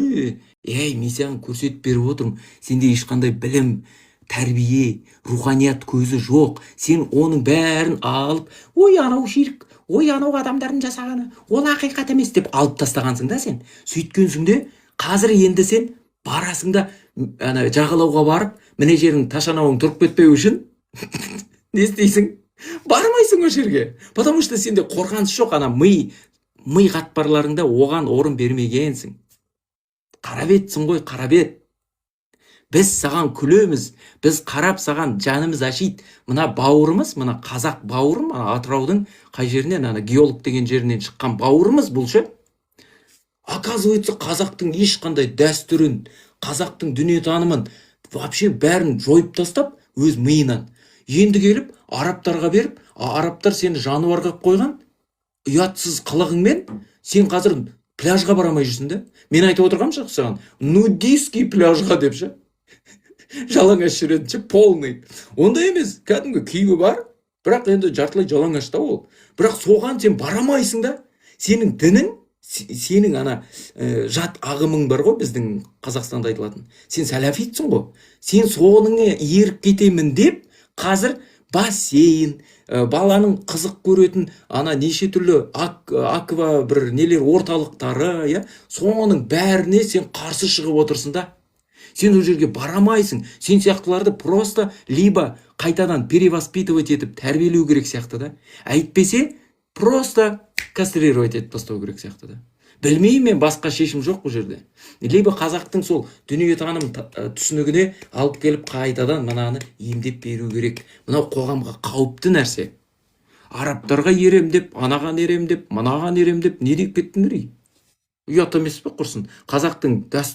Мен саған көрсетіп беріп отырмын. Сенде ешқандай білім, тәрбие, руханият көзі жоқ. Сен оның бәрін алып, ой, анау ширк, ой, анау адамдардың жасағаны, ол ақиқат емес деп алып тастағансың да сен. Сөйткенсің де, қазір енді сен барасың да, жағалауға барып, міне жерің ташанауың тұрып кетпеу үшін не істейсің? Бармайсың о жерге. Потому что сенде қорғаныс жоқ, ана ми қатпарларыңда оған орын бермегенсің. Қарап етсің ғой, қарап ет. Біз саған күлеміз, біз қарап саған жанымыз ашиды. Мына бауырымыз, мына қазақ бауырым, Атыраудың қай жерінен, геолог деген жерінен шыққан бауырымыз бұл ше. Оказывается, қазақтың ешқандай дәстүрін, қазақтың дүниетанымын вообще бәрін жойып тастап, өз миынан. Енді келіп, арабтарға беріп, арабтар сені жануарға қойған, ұятсыз қылығыңмен сен қазір пляжға бара алмай жүрсің да. Мен айтып отырғанмын саған, нудистский пляжға деп ше. Жалаңаш жүретін ше, полный. Ондай емес, кәдімгі киімі бар, бірақ енді жартылай жалаңаш та ол. Бірақ соған сен барамайсың да. Сенің дінің, сенің ана жат ағымың бар ғой, біздің Қазақстанда айтылатын. Сен сәләфитсің ғой. Сен соңыңа еріп кетемін деп, қазір бассейн, баланың қызық көретін ана неше түрлі аква бір нелер орталықтары, я, соның бәріне сен қарсы шығып отырсың да. Сен ол жерге барамайсың. Сен сияқтыларды просто либо қайтадан перевоспитывать етіп тәрбиелеу керек сияқты да. Әйтпесе просто кастрировать етіп тастау керек сияқты да. Білмеймін, мен басқа шешім жоқ бұл жерде. Либо қазақтың сол дүниетаным түсінігіне алып келіп қайтадан мынаны емдеп беру керек. Мынау қоғамға қауіпті нәрсе. Арабтарға ерем деп, анаған ерем деп, мынаған ерем деп, не деп кеттіңдер? Ұят емес пе құрсын? Қазақтың дәстүр